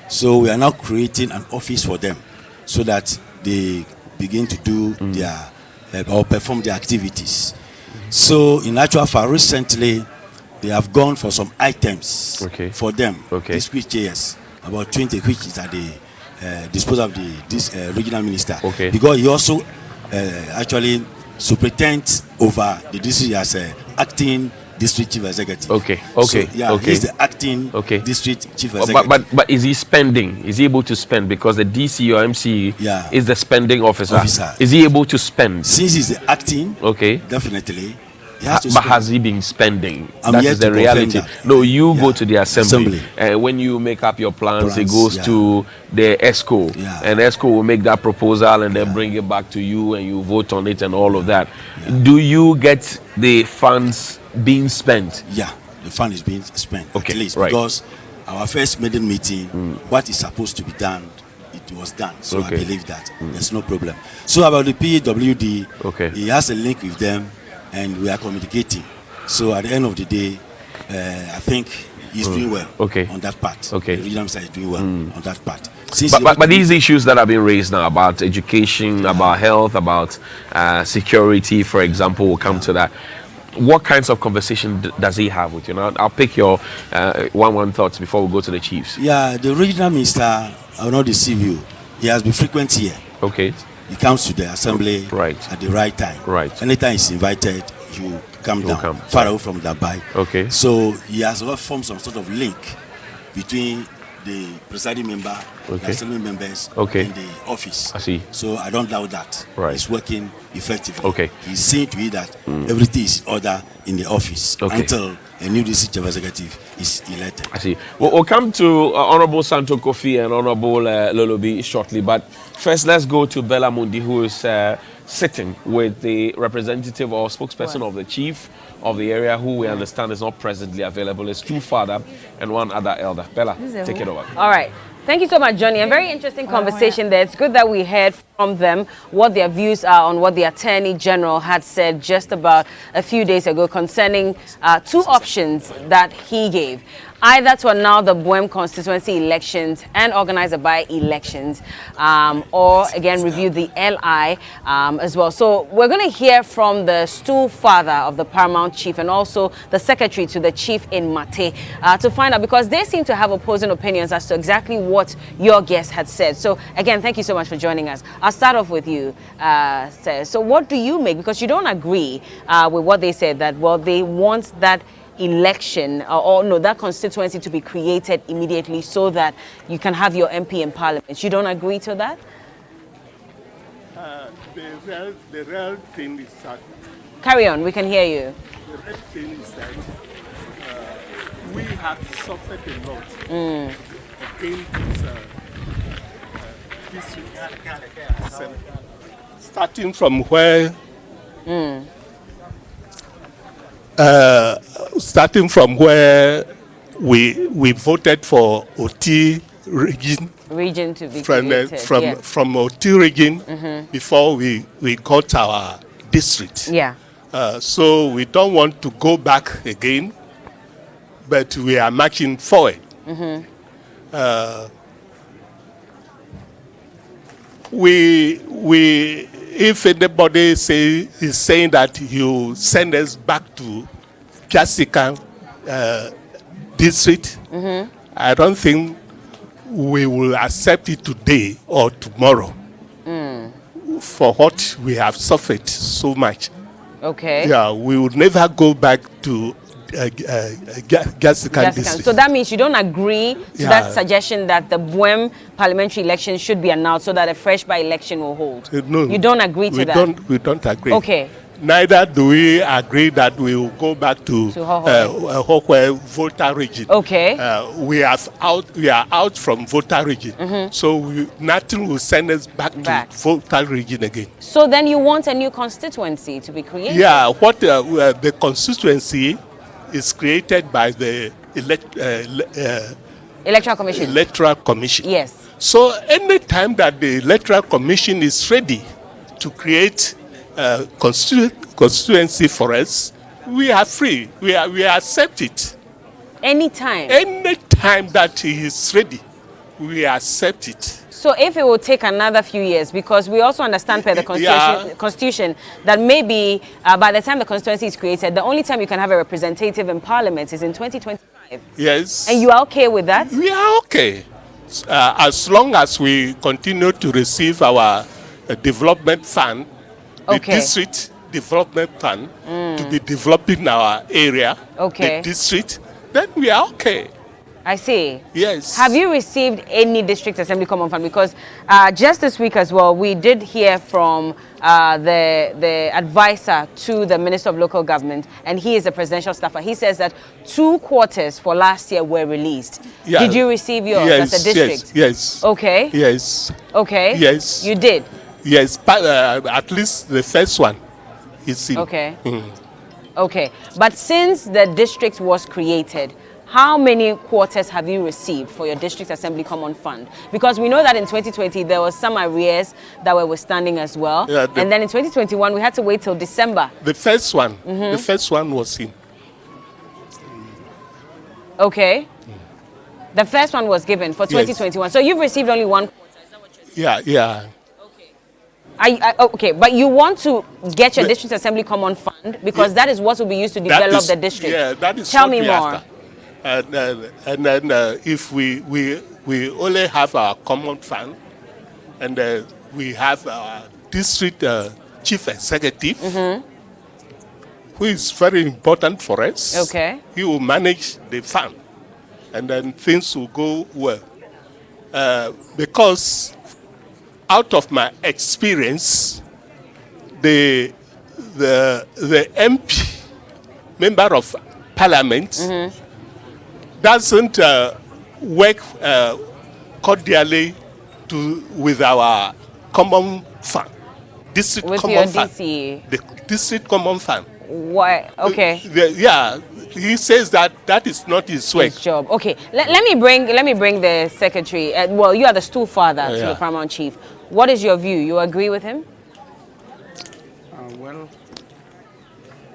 S2: So we are now creating an office for them, so that they begin to do their or perform their activities. So in actual fact, recently they have gone for some items for them. Discrete chairs, about 20, which is at the disposal of this regional minister. Because he also actually superintends over the district as acting district chief executive. So, he's the acting district chief executive.
S1: But is he spending? Is he able to spend? Because the DC or MC is the spending officer. Is he able to spend?
S2: Since he's the acting, definitely.
S1: But has he been spending? That is the reality. No, you go to the assembly. When you make up your plans, it goes to the ESCO. And ESCO will make that proposal and then bring it back to you and you vote on it and all of that. Do you get the funds being spent?
S2: Yeah, the fund is being spent, at least. Because our first maiden meeting, what is supposed to be done, it was done. So I believe that there's no problem. So about the PWD, he has a link with them, and we are communicating. So at the end of the day, I think he's doing well on that part. The regional minister is doing well on that part.
S1: But these issues that have been raised now about education, about health, about security, for example, will come to that. What kinds of conversation does he have with you? Now, I'll pick your one thoughts before we go to the chiefs.
S2: Yeah, the regional minister, I will not deceive you, he has been frequent here. He comes to the assembly at the right time. Anytime he's invited, you come down, far away from Dubai. So he has formed some sort of link between the presiding member, the assembly members, and the office.
S1: I see.
S2: So I don't doubt that. It's working effectively. He's seeing to it that everything is in order in the office until a new district chief executive is elected.
S1: I see. We'll come to Honorable Santo Kofi and Honorable Lolobi shortly, but first let's go to Bella Mundi, who is sitting with the representative or spokesperson of the chief of the area, who we understand is not presently available. It's two father and one other elder. Bella, take it over.
S5: All right. Thank you so much, Johnny. A very interesting conversation there. It's good that we heard from them what their views are on what the Attorney General had said just about a few days ago concerning two options that he gave. Either to annul the Buem constituency elections and organize a by-elections, or again review the LI as well. So we're going to hear from the stool father of the paramount chief and also the secretary to the chief in Mate to find out, because they seem to have opposing opinions as to exactly what your guest had said. So again, thank you so much for joining us. I'll start off with you, sir. So what do you make? Because you don't agree with what they said, that, well, they want that election or no, that constituency to be created immediately so that you can have your MP in parliament. You don't agree to that?
S6: The real thing is that...
S5: Carry on, we can hear you.
S6: The real thing is that we have suffered a lot against this starting from where we voted for OT region
S5: to be created,
S6: from OT region before we got our district. So we don't want to go back again, but we are marching forward. If anybody is saying that you send us back to Jessica district, I don't think we will accept it today or tomorrow for what we have suffered so much. Yeah, we would never go back to Jessica district.
S5: So that means you don't agree to that suggestion that the Buem parliamentary election should be announced so that a fresh by-election will hold?
S6: No.
S5: You don't agree to that?
S6: We don't agree. Neither do we agree that we will go back to Hokwe voter region. We are out from voter region. So nothing will send us back to voter region again.
S5: So then you want a new constituency to be created?
S6: Yeah, what the constituency is created by the
S5: Electoral Commission.
S6: Electoral Commission.
S5: Yes.
S6: So any time that the Electoral Commission is ready to create a constituency for us, we are free. We accept it.
S5: Anytime?
S6: Any time that he is ready, we accept it.
S5: So if it will take another few years, because we also understand per the constitution that maybe by the time the constituency is created, the only time you can have a representative in parliament is in 2025.
S6: Yes.
S5: And you are okay with that?
S6: We are okay. As long as we continue to receive our development fund, the district development fund, to be developing our area, the district, then we are okay.
S5: I see.
S6: Yes.
S5: Have you received any district assembly common fund? Because just this week as well, we did hear from the advisor to the Minister of Local Government, and he is a presidential staffer. He says that 2 quarters for last year were released.
S6: Yeah.
S5: Did you receive yours as a district?
S6: Yes.
S5: Okay.
S6: Yes.
S5: Okay.
S6: Yes.
S5: You did?
S6: Yes, but at least the first one is in.
S5: Okay. Okay. But since the district was created, how many quarters have you received for your district assembly common fund? Because we know that in 2020 there was some arrears that were withstanding as well. Yeah, and then in 2021 we had to wait till December.
S6: The first one, the first one was in.
S5: Okay. The first one was given for 2021. Yes. So you've received only 1 quarter. Is that what you're saying?
S6: Yeah.
S5: Okay, but you want to get your district assembly common fund because that is what will be used to develop the district.
S6: Yeah, that is.
S5: Tell me more.
S6: After. And then if we only have our common fund, and we have our district chief executive, who is very important for us.
S5: Okay.
S6: He will manage the fund, and then things will go well. Because out of my experience, the MP, member of parliament, doesn't work cordially with our common fund, district
S5: with
S6: common
S5: your
S6: fund,
S5: DCE.
S6: the district common fund.
S5: Why? Okay.
S6: He says that is not his work.
S5: His job. Okay. Let me bring the secretary. Well, you are the stool father to the paramount chief. What is your view? You agree with him?
S7: Well.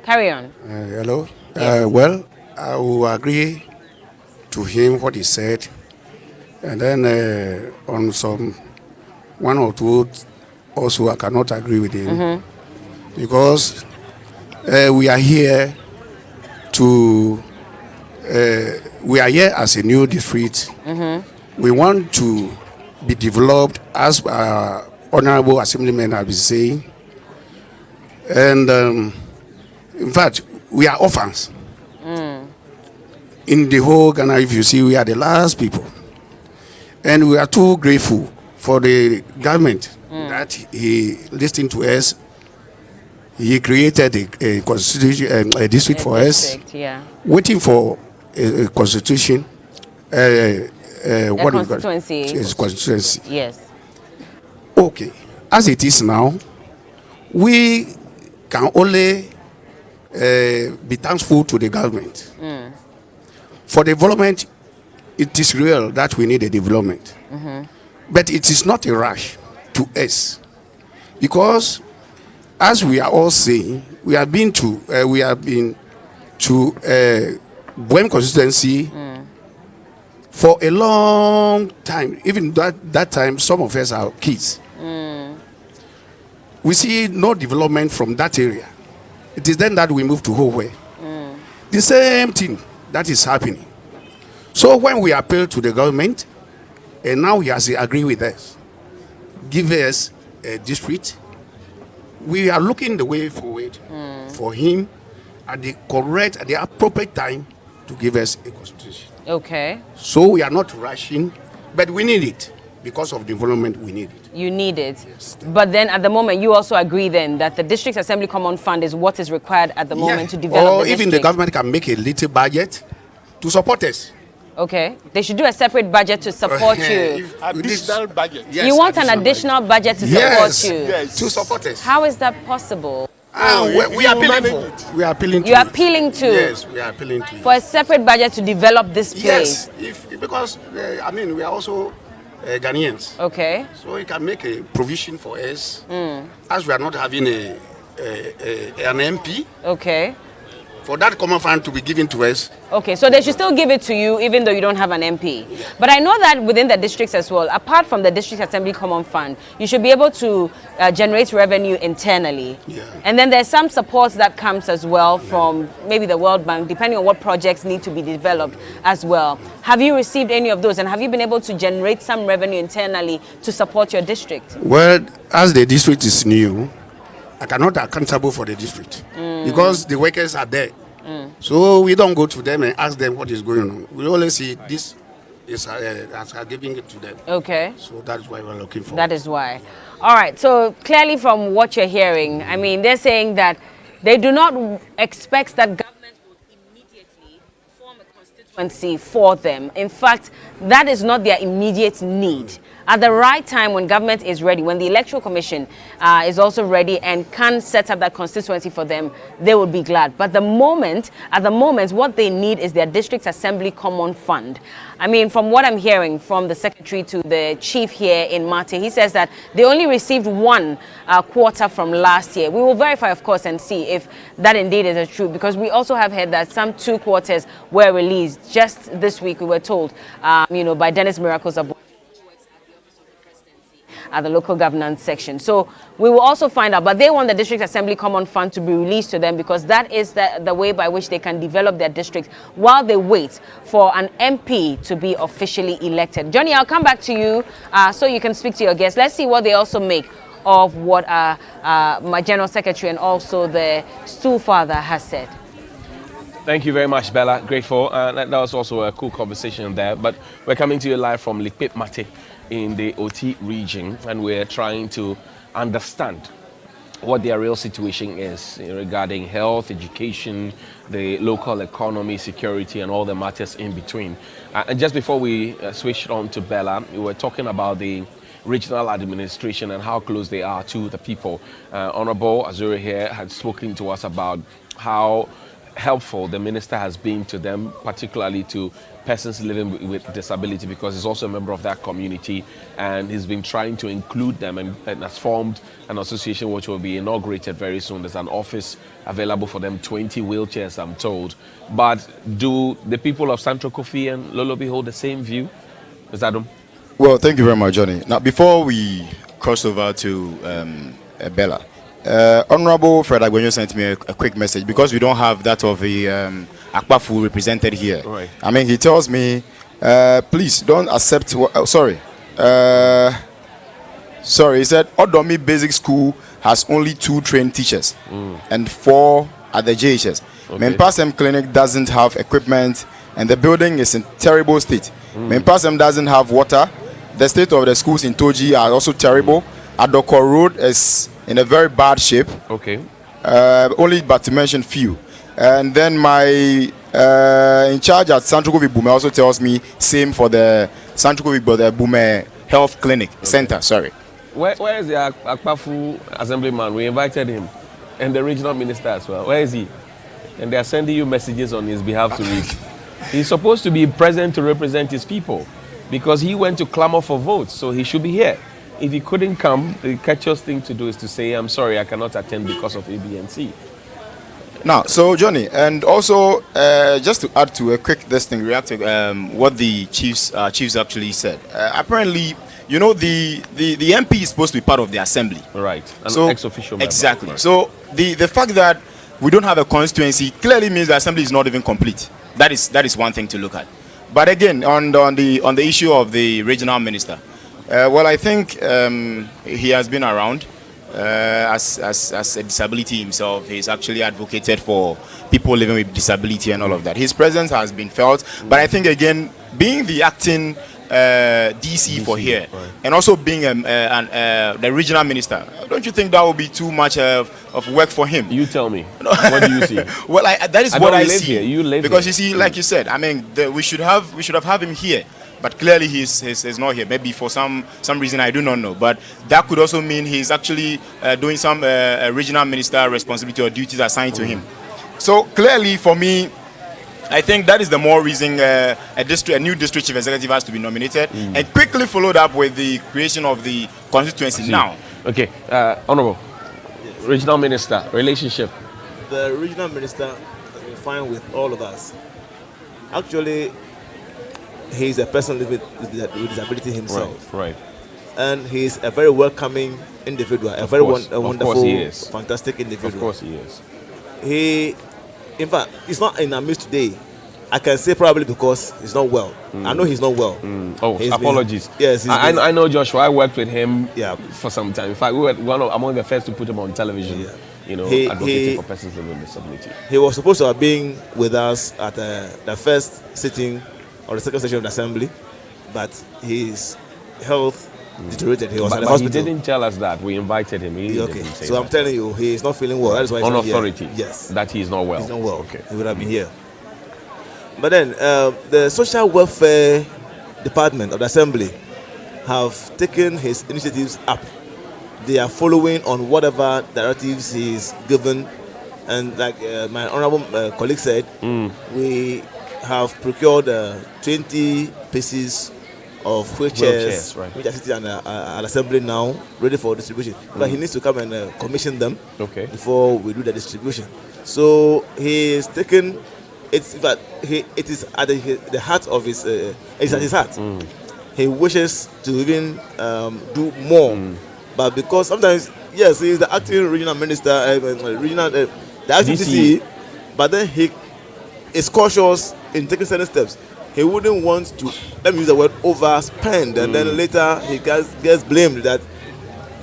S5: Carry on.
S7: Hello.
S5: Yes.
S7: Well, I will agree to him what he said, and then on some 1 or 2 also I cannot agree with him because we are here as a new district. We want to be developed as our honorable assemblyman has been saying, and in fact we are orphans. In the whole Ghana, if you see, we are the last people. And we are too grateful for the government that he listened to us. He created a constitution, a district for us, waiting for a constitution. What
S5: constituency.
S7: Is constituency.
S5: Yes.
S7: Okay. As it is now, we can only be thankful to the government. For development, it is real that we need a development. But it is not a rush to us. Because, as we are all saying, we have been to Bohem constituency for a long time. Even that time, some of us are kids. We see no development from that area. It is then that we move to Howe. The same thing that is happening. So when we appeal to the government, and now he has agreed with us, give us a district, we are looking the way forward for him at the appropriate time to give us a constitution.
S5: Okay.
S7: So we are not rushing, but we need it. Because of development, we need it.
S5: You need it.
S7: Yes.
S5: But then at the moment, you also agree then that the District Assembly Common Fund is what is required at the moment to develop
S7: or
S5: the
S7: even the government can make a little budget to support us.
S5: Okay. They should do a separate budget to support you.
S6: Additional budget.
S7: Yes,
S5: you want an additional budget to support you?
S6: Yes.
S7: To support us.
S5: How is that possible?
S7: We are appealing for. We are appealing to.
S5: You are appealing to?
S7: Yes, we are appealing to.
S5: For a separate budget to develop this place?
S7: Yes, because we are also Ghanaians.
S5: Okay.
S7: So he can make a provision for us, as we are not having an MP.
S5: Okay.
S7: for that common fund to be given to us.
S5: Okay, so they should still give it to you even though you don't have an MP. But I know that within the districts as well, apart from the District Assembly Common Fund, you should be able to generate revenue internally.
S7: Yeah.
S5: And then there's some support that comes as well from maybe the World Bank, depending on what projects need to be developed as well. Have you received any of those, and have you been able to generate some revenue internally to support your district?
S7: Well, as the district is new, I cannot accountable for the district because the workers are there. So we don't go to them and ask them what is going on. We only see this is giving it to them.
S5: Okay.
S7: So that's why we're looking for.
S5: That is why. All right. So clearly from what you're hearing, I mean, they're saying that they do not expect that government will immediately form a constituency for them. In fact, that is not their immediate need. At the right time, when government is ready, when the Electoral Commission is also ready and can set up that constituency for them, they would be glad. But at the moment, what they need is their District Assembly Common Fund. I mean, from what I'm hearing from the secretary to the chief here in Mate, he says that they only received one quarter from last year. We will verify, of course, and see if that indeed is true, because we also have heard that some 2 quarters were released. Just this week, we were told, by Dennis Miracles at the local governance section. So we will also find out, but they want the District Assembly Common Fund to be released to them because that is the way by which they can develop their district while they wait for an MP to be officially elected. Johnny, I'll come back to you so you can speak to your guests. Let's see what they also make of what my General Secretary and also the stool father has said.
S1: Thank you very much, Bella. Grateful. That was also a cool conversation there. But we're coming to you live from Likpip Mate in the OT region, and we're trying to understand what their real situation is regarding health, education, the local economy, security, and all the matters in between. And just before we switched on to Bella, we were talking about the regional administration and how close they are to the people. Honorable Azure here had spoken to us about how helpful the minister has been to them, particularly to persons living with disability, because he's also a member of that community, and he's been trying to include them and has formed an association which will be inaugurated very soon. There's an office available for them, 20 wheelchairs, I'm told. But do the people of Central Kofi and Lolobi hold the same view? Mr. Adam?
S4: Well, thank you very much, Johnny. Now, before we cross over to Bella, Honorable Fred Agwenyo sent me a quick message because we don't have that of the Akpafu represented here.
S1: Right.
S4: I mean, he tells me, please don't accept. Sorry, he said Odomi Basic School has only 2 trained teachers and 4 at the JHS.
S1: Okay.
S4: Mempasem Clinic doesn't have equipment and the building is in terrible state. Mempasem doesn't have water. The state of the schools in Toji are also terrible. Adoko Road is in a very bad shape.
S1: Okay.
S4: Only but to mention few. And then my in charge at Santrokovi Bume also tells me same for the Santrokovi Bume Health Clinic Center. Sorry.
S1: Where is the Akpafu assemblyman? We invited him, and the regional minister as well. Where is he? And they are sending you messages on his behalf to read. He's supposed to be present to represent his people because he went to clamor for votes, so he should be here. If he couldn't come, the courteous thing to do is to say, I'm sorry, I cannot attend because of A, B, and C.
S4: Now, so Johnny, and also just to add to a quick react to what the chiefs actually said. Apparently, the MP is supposed to be part of the assembly.
S1: Right,
S4: so,
S1: ex-official member.
S4: Exactly.
S1: Right.
S4: So the fact that we don't have a constituency clearly means the assembly is not even complete. That is one thing to look at. But again, on the issue of the regional minister, well, I think he has been around as a disability himself. He's actually advocated for people living with disability and all of that. His presence has been felt, but I think again, being the acting DC for here, right, and also being the regional minister, don't you think that would be too much of work for him?
S1: You tell me. What do you see?
S4: Well, that is what I see.
S1: Here. You live
S4: because
S1: here.
S4: You see, like you said, I mean, we should have had him here. But clearly he's not here. Maybe for some reason I do not know. But that could also mean he's actually doing some regional minister responsibility or duties assigned to him. So clearly for me, I think that is the more reason a new district chief executive has to be nominated and quickly followed up with the creation of the constituency now.
S1: Okay, Honorable, regional minister, relationship.
S3: The regional minister, been fine with all of us. Actually, he's a person with disability himself.
S1: Right.
S3: And he's a very welcoming individual, a very wonderful, fantastic individual.
S1: Of course he is.
S3: In fact, he's not in our midst today. I can say probably because he's not well. I know he's not well.
S1: Oh, apologies.
S3: Yes,
S1: I know Joshua. I worked with him for some time. In fact, we were among the first to put him on television. Yeah. Advocating for persons with disability. He
S3: was supposed to have been with us at the first sitting or the second session of the assembly, but his health deteriorated. He was in the hospital.
S1: He didn't tell us that. We invited him.
S3: So I'm telling you, he is not feeling well. That is why he's
S1: on
S3: not
S1: authority.
S3: Here. Yes,
S1: that he is not well.
S3: He's not well.
S1: Okay,
S3: he would have been here. But then the social welfare department of the assembly have taken his initiatives up. They are following on whatever directives he is given, and like my honorable colleague said, we have procured 20 pieces of wheelchairs which are sitting at assembly now, ready for distribution. But he needs to come and commission them before we do the distribution. So he is taken. It is at the heart of his. It's at his heart. He wishes to even do more, but because sometimes he is the acting regional minister, the acting DC, but then he is cautious in taking certain steps. He wouldn't want to, let me use the word, overspend, and then later he gets blamed that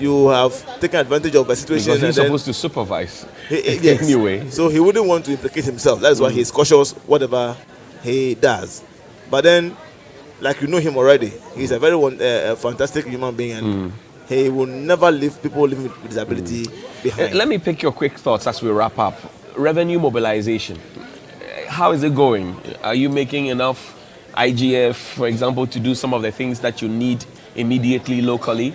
S3: you have taken advantage of a situation.
S1: Because he's supposed to supervise.
S3: Yes.
S1: Anyway.
S3: So he wouldn't want to implicate himself. That's why he's cautious whatever he does. But then, like you know him already, he's a very fantastic human being, and he will never leave people living with disability behind.
S1: Let me pick your quick thoughts as we wrap up. Revenue mobilization. How is it going? Are you making enough IGF, for example, to do some of the things that you need immediately locally?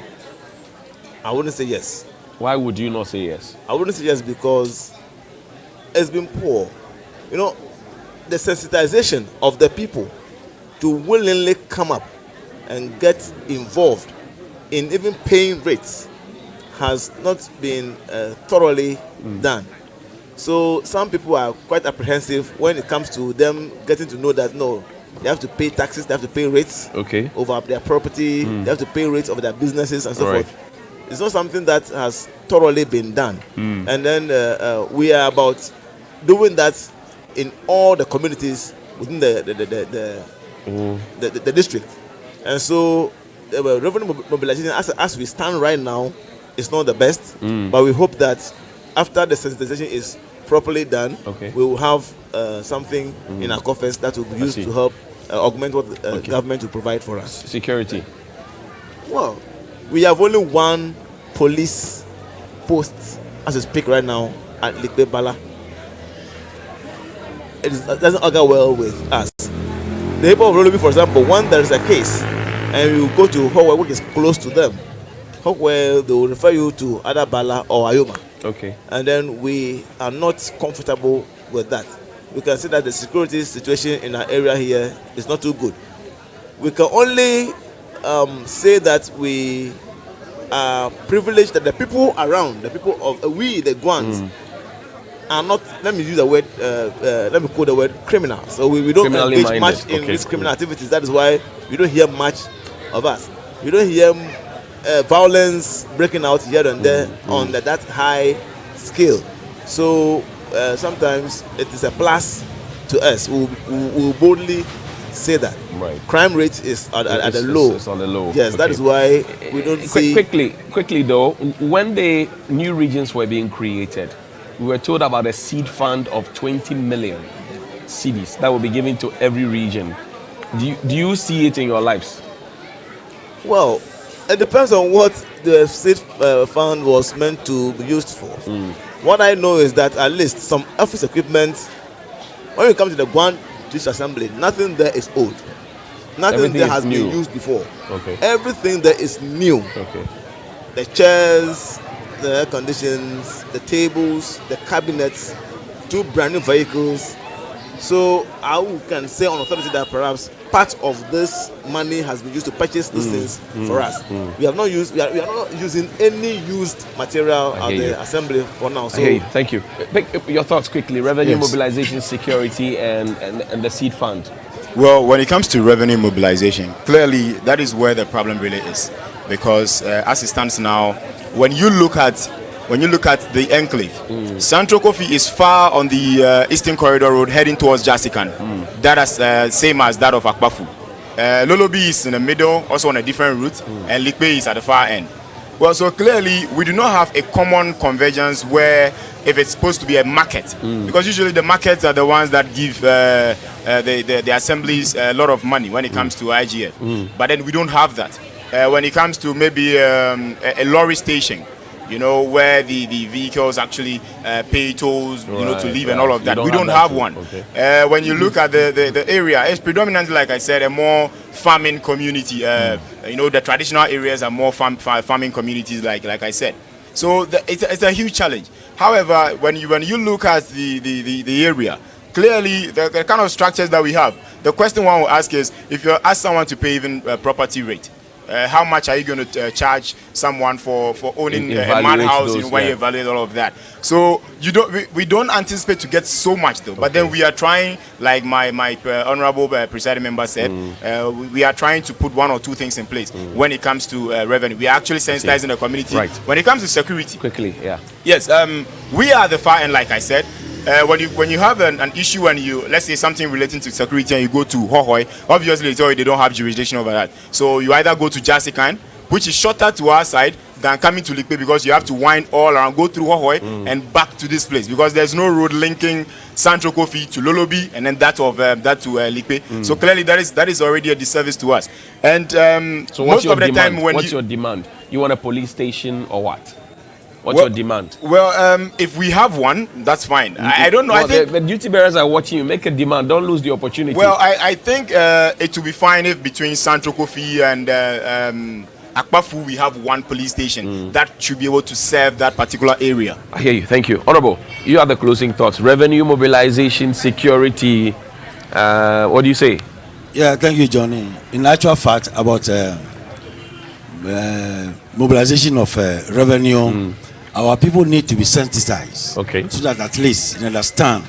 S3: I wouldn't say yes.
S1: Why would you not say yes?
S3: I wouldn't say yes because it's been poor. The sensitization of the people to willingly come up and get involved in even paying rates has not been thoroughly done. So some people are quite apprehensive when it comes to them getting to know that they have to pay taxes, they have to pay rates over their property, they have to pay rates over their businesses and so forth. It's not something that has thoroughly been done. And then we are about doing that in all the communities within the district. And so revenue mobilization, as we stand right now, is not the best. But we hope that after the sensitization is properly done, we will have something in our coffers that will be used to help augment what the government will provide for us.
S1: Security.
S3: Well, we have only one police post as we speak right now at Likbe Bala. It doesn't augur well with us. The people of Rolobi, for example, when there is a case and you go to Hokwe, which is close to them, Hokwe, they will refer you to either Bala or Ayoma. And then we are not comfortable with that. We can see that the security situation in our area here is not too good. We can only say that we are privileged that the people around, the people of the Guans, are not, let me use the word, let me quote the word criminal. So we don't engage much in these criminal activities. That is why we don't hear much of us. We don't hear violence breaking out here and there on that high scale. So sometimes it is a plus to us. We'll boldly say that. Crime rate is at the low.
S1: It's on the low.
S3: Yes, that is why we don't see.
S1: Quickly though, when the new regions were being created, we were told about a seed fund of 20 million cedis that will be given to every region. Do you see it in your lives?
S3: Well, it depends on what the seed fund was meant to be used for. What I know is that at least some office equipment, when it comes to the Guan District Assembly, nothing there is old. Nothing there has been used before. Everything there is new. The chairs, the air conditions, the tables, the cabinets, 2 brand new vehicles. So I can say on authority that perhaps part of this money has been used to purchase these things for us. We are not using any used material at the assembly for now. So
S1: thank you. Your thoughts quickly. Revenue mobilization, security, and the seed fund.
S4: Well, when it comes to revenue mobilization, clearly that is where the problem really is, because as it stands now, when you look at the enclave, Central Kofi is far on the Eastern Corridor Road heading towards Jasikan. That is same as that of Akpafu. Lolobi is in the middle, also on a different route, and Likpe is at the far end. Well, so clearly we do not have a common convergence where if it's supposed to be a market, because usually the markets are the ones that give the assemblies a lot of money when it comes to IGF. But then we don't have that. When it comes to maybe a lorry station, you know, where the vehicles actually pay tolls, you know, to leave and all of that. We don't have one. Okay. When you look at the area, it's predominantly, like I said, a more farming community. You know, the traditional areas are more farming communities, like I said. So it's a huge challenge. However, when you look at the area, clearly the kind of structures that we have, the question one will ask is, if you ask someone to pay even a property rate, how much are you going to charge someone for owning a man house when you evaluate all of that? So we don't anticipate to get so much though. But then we are trying, like my honorable presiding member said, we are trying to put one or two things in place when it comes to revenue. We are actually sensitizing the community. Right. When it comes to security,
S1: quickly,
S4: yes, we are the far end, like I said. When you have an issue and let's say something relating to security and you go to Hohoi, obviously they tell you they don't have jurisdiction over that. So you either go to Jasikan, which is shorter to our side than coming to Likpe, because you have to wind all around, go through Hohoi and back to this place, because there's no road linking Central Kofi to Lolobi and then that to Likpe. So clearly that is already a disservice to us. And
S1: so most of the time, what's your demand? You want a police station or what? What's your demand?
S4: Well, if we have one, that's fine. I don't know.
S1: Well,
S4: I think
S1: the duty bearers are watching you. Make a demand. Don't lose the opportunity.
S4: Well, I think it will be fine if between Central Kofi and Akpafu we have one police station that should be able to serve that particular area.
S1: I hear you. Thank you. Honorable, you have the closing thoughts. Revenue mobilization, security. What do you say?
S2: Yeah, thank you, Johnny. In actual fact, about mobilization of revenue, our people need to be sensitized, so that at least they understand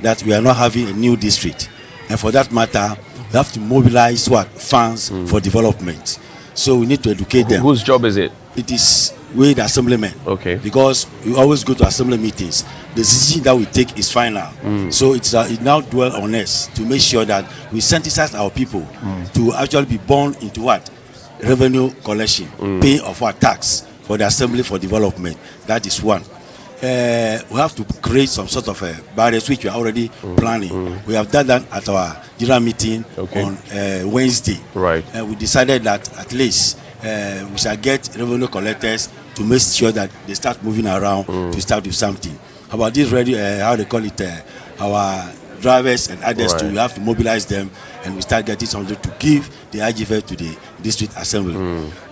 S2: that we are not having a new district, and for that matter, we have to mobilize funds for development. So we need to educate them.
S1: Whose job is it?
S2: It is we, the assemblymen. Because we always go to assembly meetings. The decision that we take is final. So it now dwells on us to make sure that we sensitize our people to actually be born into revenue collection, pay of our tax for the assembly for development. That is one. We have to create some sort of barriers, which we are already planning. We have done that at our general meeting on Wednesday. And we decided that at least we shall get revenue collectors to make sure that they start moving around to start with something. How about this how they call it, our drivers and others we have to mobilize them, and we start getting something to give the IGF to the district assembly.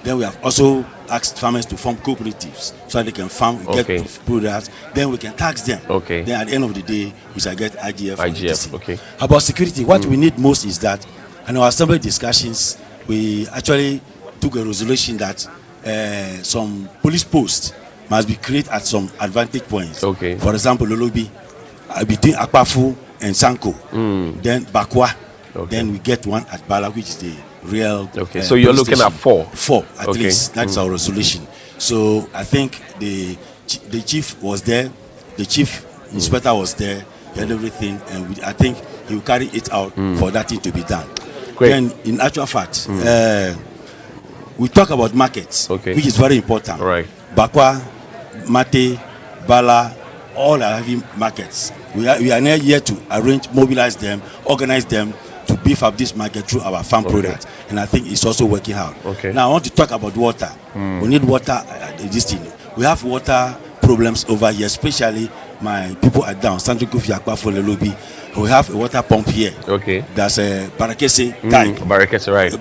S2: Then we have also asked farmers to form cooperatives so they can farm, get products, then we can tax them. Then at the end of the day, we shall get IGF. How about security? What we need most is that in our assembly discussions, we actually took a resolution that some police posts must be created at some advantage points. For example, Lolobi, between Akpafu and Sanko, then Bakwa, then we get one at Bala, which is the real.
S1: So you're looking station. At four
S2: at least. That's our resolution. So I think the chief was there, the chief inspector was there, he had everything, and I think he will carry it out for that thing to be done. Then in actual fact, we talk about markets, which is very important. Bakwa, Mate, Bala, all are having markets. We are now here to arrange, mobilize them, organize them to beef up this market through our farm products, and I think it's also working out. Now I want to talk about water. We need water. This thing, we have water problems over here, especially my people are down. Central Kofi Akpafu Lelobi. We have a water pump here. That's a Barakese type.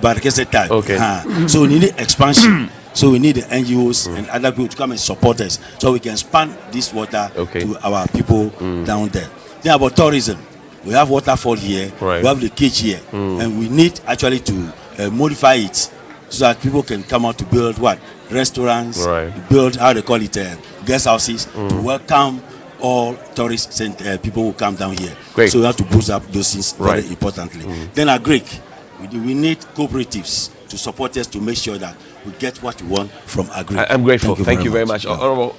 S2: Barakese type. So we need expansion. So we need the NGOs and other people to come and support us, so we can expand this water to our people down there. Then about tourism, We have waterfall here.
S1: Right.
S2: We have the cage here, and we need actually to modify it so that people can come out to build what restaurants, build how they call it guest houses to welcome all tourists and people who come down here.
S1: Great.
S2: So we have to boost up those things very importantly. Then I agree. We need cooperatives to support us to make sure that we get what we want from agri.
S1: I'm grateful. Thank you very much.
S2: Yeah.
S1: Honorable,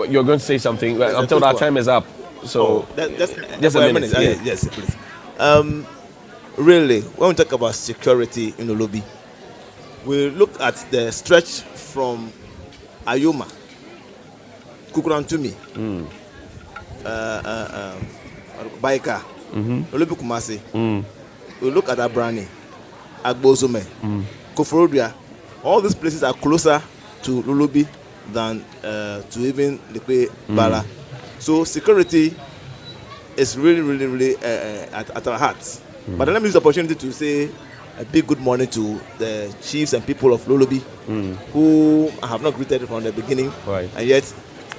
S1: you're going to say something. I'm told our time is up. So
S3: just a minute. Yes, please. Really, when we talk about security in Olobi, we look at the stretch from Ayoma, Kukurantumi, Baika, Olobi Kumasi. We look at Abrani, Agbozume, Koforodua. All these places are closer to Olobi than to even the Bala. So security is really at our hearts. But let me use the opportunity to say a big good morning to the chiefs and people of Lolobi who I have not greeted from the beginning, and yet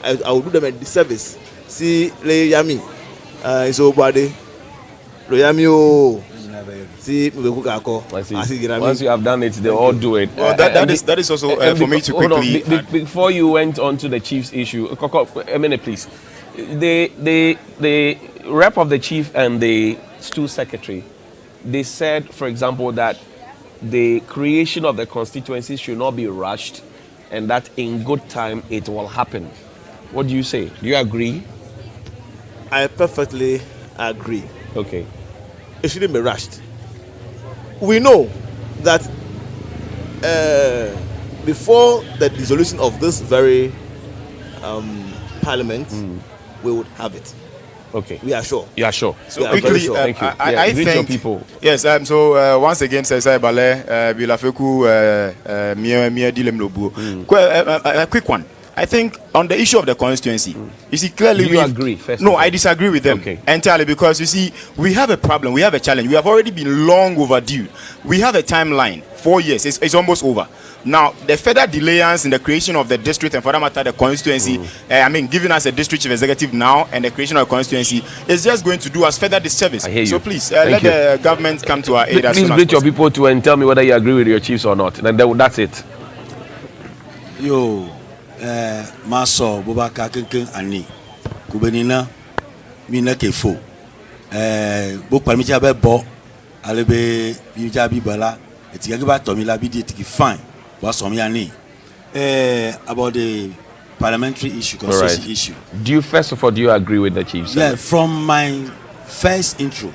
S3: I will do them a disservice. See, Le Yami, so body, Le Yami, see,
S1: once you have done it, they all do it.
S4: Well, that is also for me to quickly.
S1: Before you went on to the chief's issue, a minute, please. The rep of the chief and the stew secretary, they said, for example, that the creation of the constituency should not be rushed and that in good time it will happen. What do you say? Do you agree?
S3: I perfectly agree.
S1: Okay.
S3: It shouldn't be rushed. We know that before the dissolution of this very parliament, we would have it.
S1: Okay.
S3: We are sure.
S1: You are sure.
S4: So quickly,
S1: sure. Thank you.
S4: I
S1: greet
S4: think
S1: your people.
S4: Yes. So once again, Sesai Bale, Bilafeku, Mia Dilem Lobu. A quick one. I think on the issue of the constituency, you see clearly.
S1: Do you agree? First
S4: No, I disagree with them entirely because you see we have a problem, we have a challenge. We have already been long overdue. We have a timeline, 4 years. It's almost over. Now, the further delayance in the creation of the district and for that matter the constituency, giving us a district chief executive now and the creation of a constituency is just going to do us further disservice.
S1: I hear you.
S4: So please, let the government come to our aid as soon as
S1: Please greet your
S4: possible.
S1: people too and tell me whether you agree with your chiefs or not. And then that's it.
S2: Yo, Maso, Bobaka Kinkin Ani, Kubenina, Mina Kefo, Bokpamicha Bo, Alebe, Bijabi Bala, it's Yagiba Tomila Bidi fine. What's on me? About the parliamentary issue, constituency issue.
S1: Do you, first of all, do you agree with the chiefs?
S2: Yeah, from my first intro,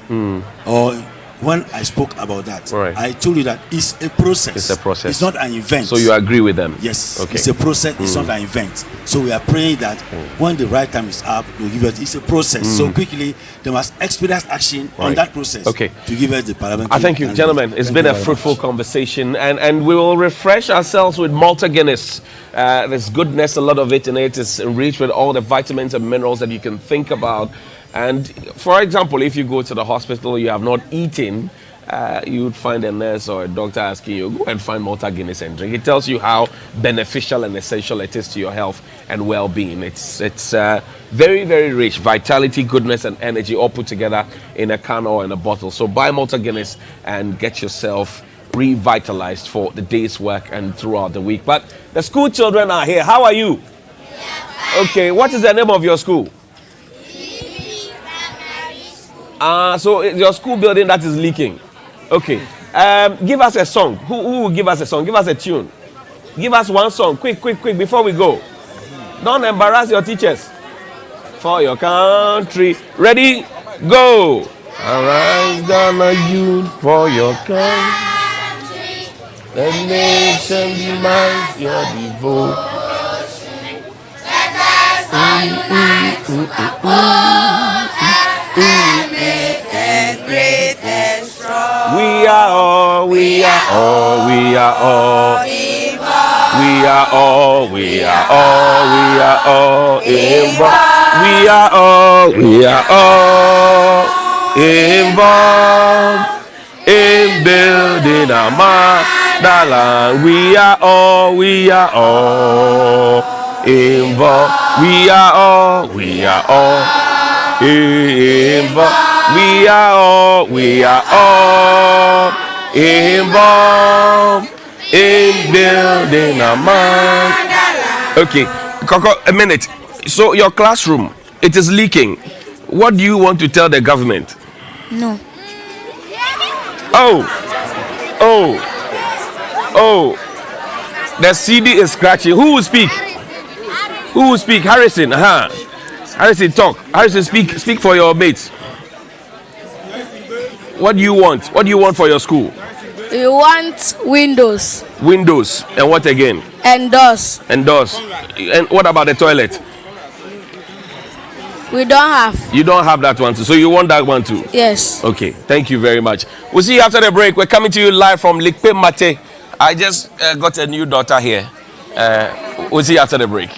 S2: or when I spoke about that, I told you that it's a process.
S1: It's a process.
S2: It's not an event.
S1: So you agree with them?
S2: Yes.
S1: Okay.
S2: It's a process. It's not an event. So we are praying that when the right time is up, they'll give us. It's a process. So quickly, they must expedite action on that process.
S1: Okay.
S2: To give us the parliament.
S1: I thank you, gentlemen. It's been a fruitful conversation, and we will refresh ourselves with Malta Guinness. There's goodness, a lot of it in it. It's enriched with all the vitamins and minerals that you can think about. And for example, if you go to the hospital, you have not eaten, you would find a nurse or a doctor asking you, go and find Malta Guinness and drink. It tells you how beneficial and essential it is to your health and well-being. It's very, very rich. Vitality, goodness, and energy all put together in a can or in a bottle. So buy Malta Guinness and get yourself revitalized for the day's work and throughout the week. But the school children are here. How are you? Okay, what is the name of your school? So it's your school building that is leaking. Okay. Give us a song. Who will give us a song? Give us a tune. Give us one song. Quick, before we go. Don't embarrass your teachers. For your country. Ready? Go. Arise, Ghana youth, for your country. The nation demands your devotion. We are all, we are all, we are all, we are all, we are all, we are all involved. We are all, we are all involved in building our motherland. We are all involved. We are all involved. We are all involved in building a man. Okay, Coco, a minute. So your classroom, it is leaking. What do you want to tell the government?
S8: No.
S1: The CD is scratching. Who will speak? Who will speak? Harrison. Harrison, talk. Harrison, speak for your mates. What do you want? What do you want for your school?
S8: We want windows.
S1: Windows. And what again?
S8: And doors.
S1: And doors. And what about the toilet?
S8: We don't have.
S1: You don't have that one too. So you want that one too?
S8: Yes.
S1: Okay. Thank you very much. We'll see you after the break. We're coming to you live from Likpe Mate. I just got a new daughter here. We'll see you after the break.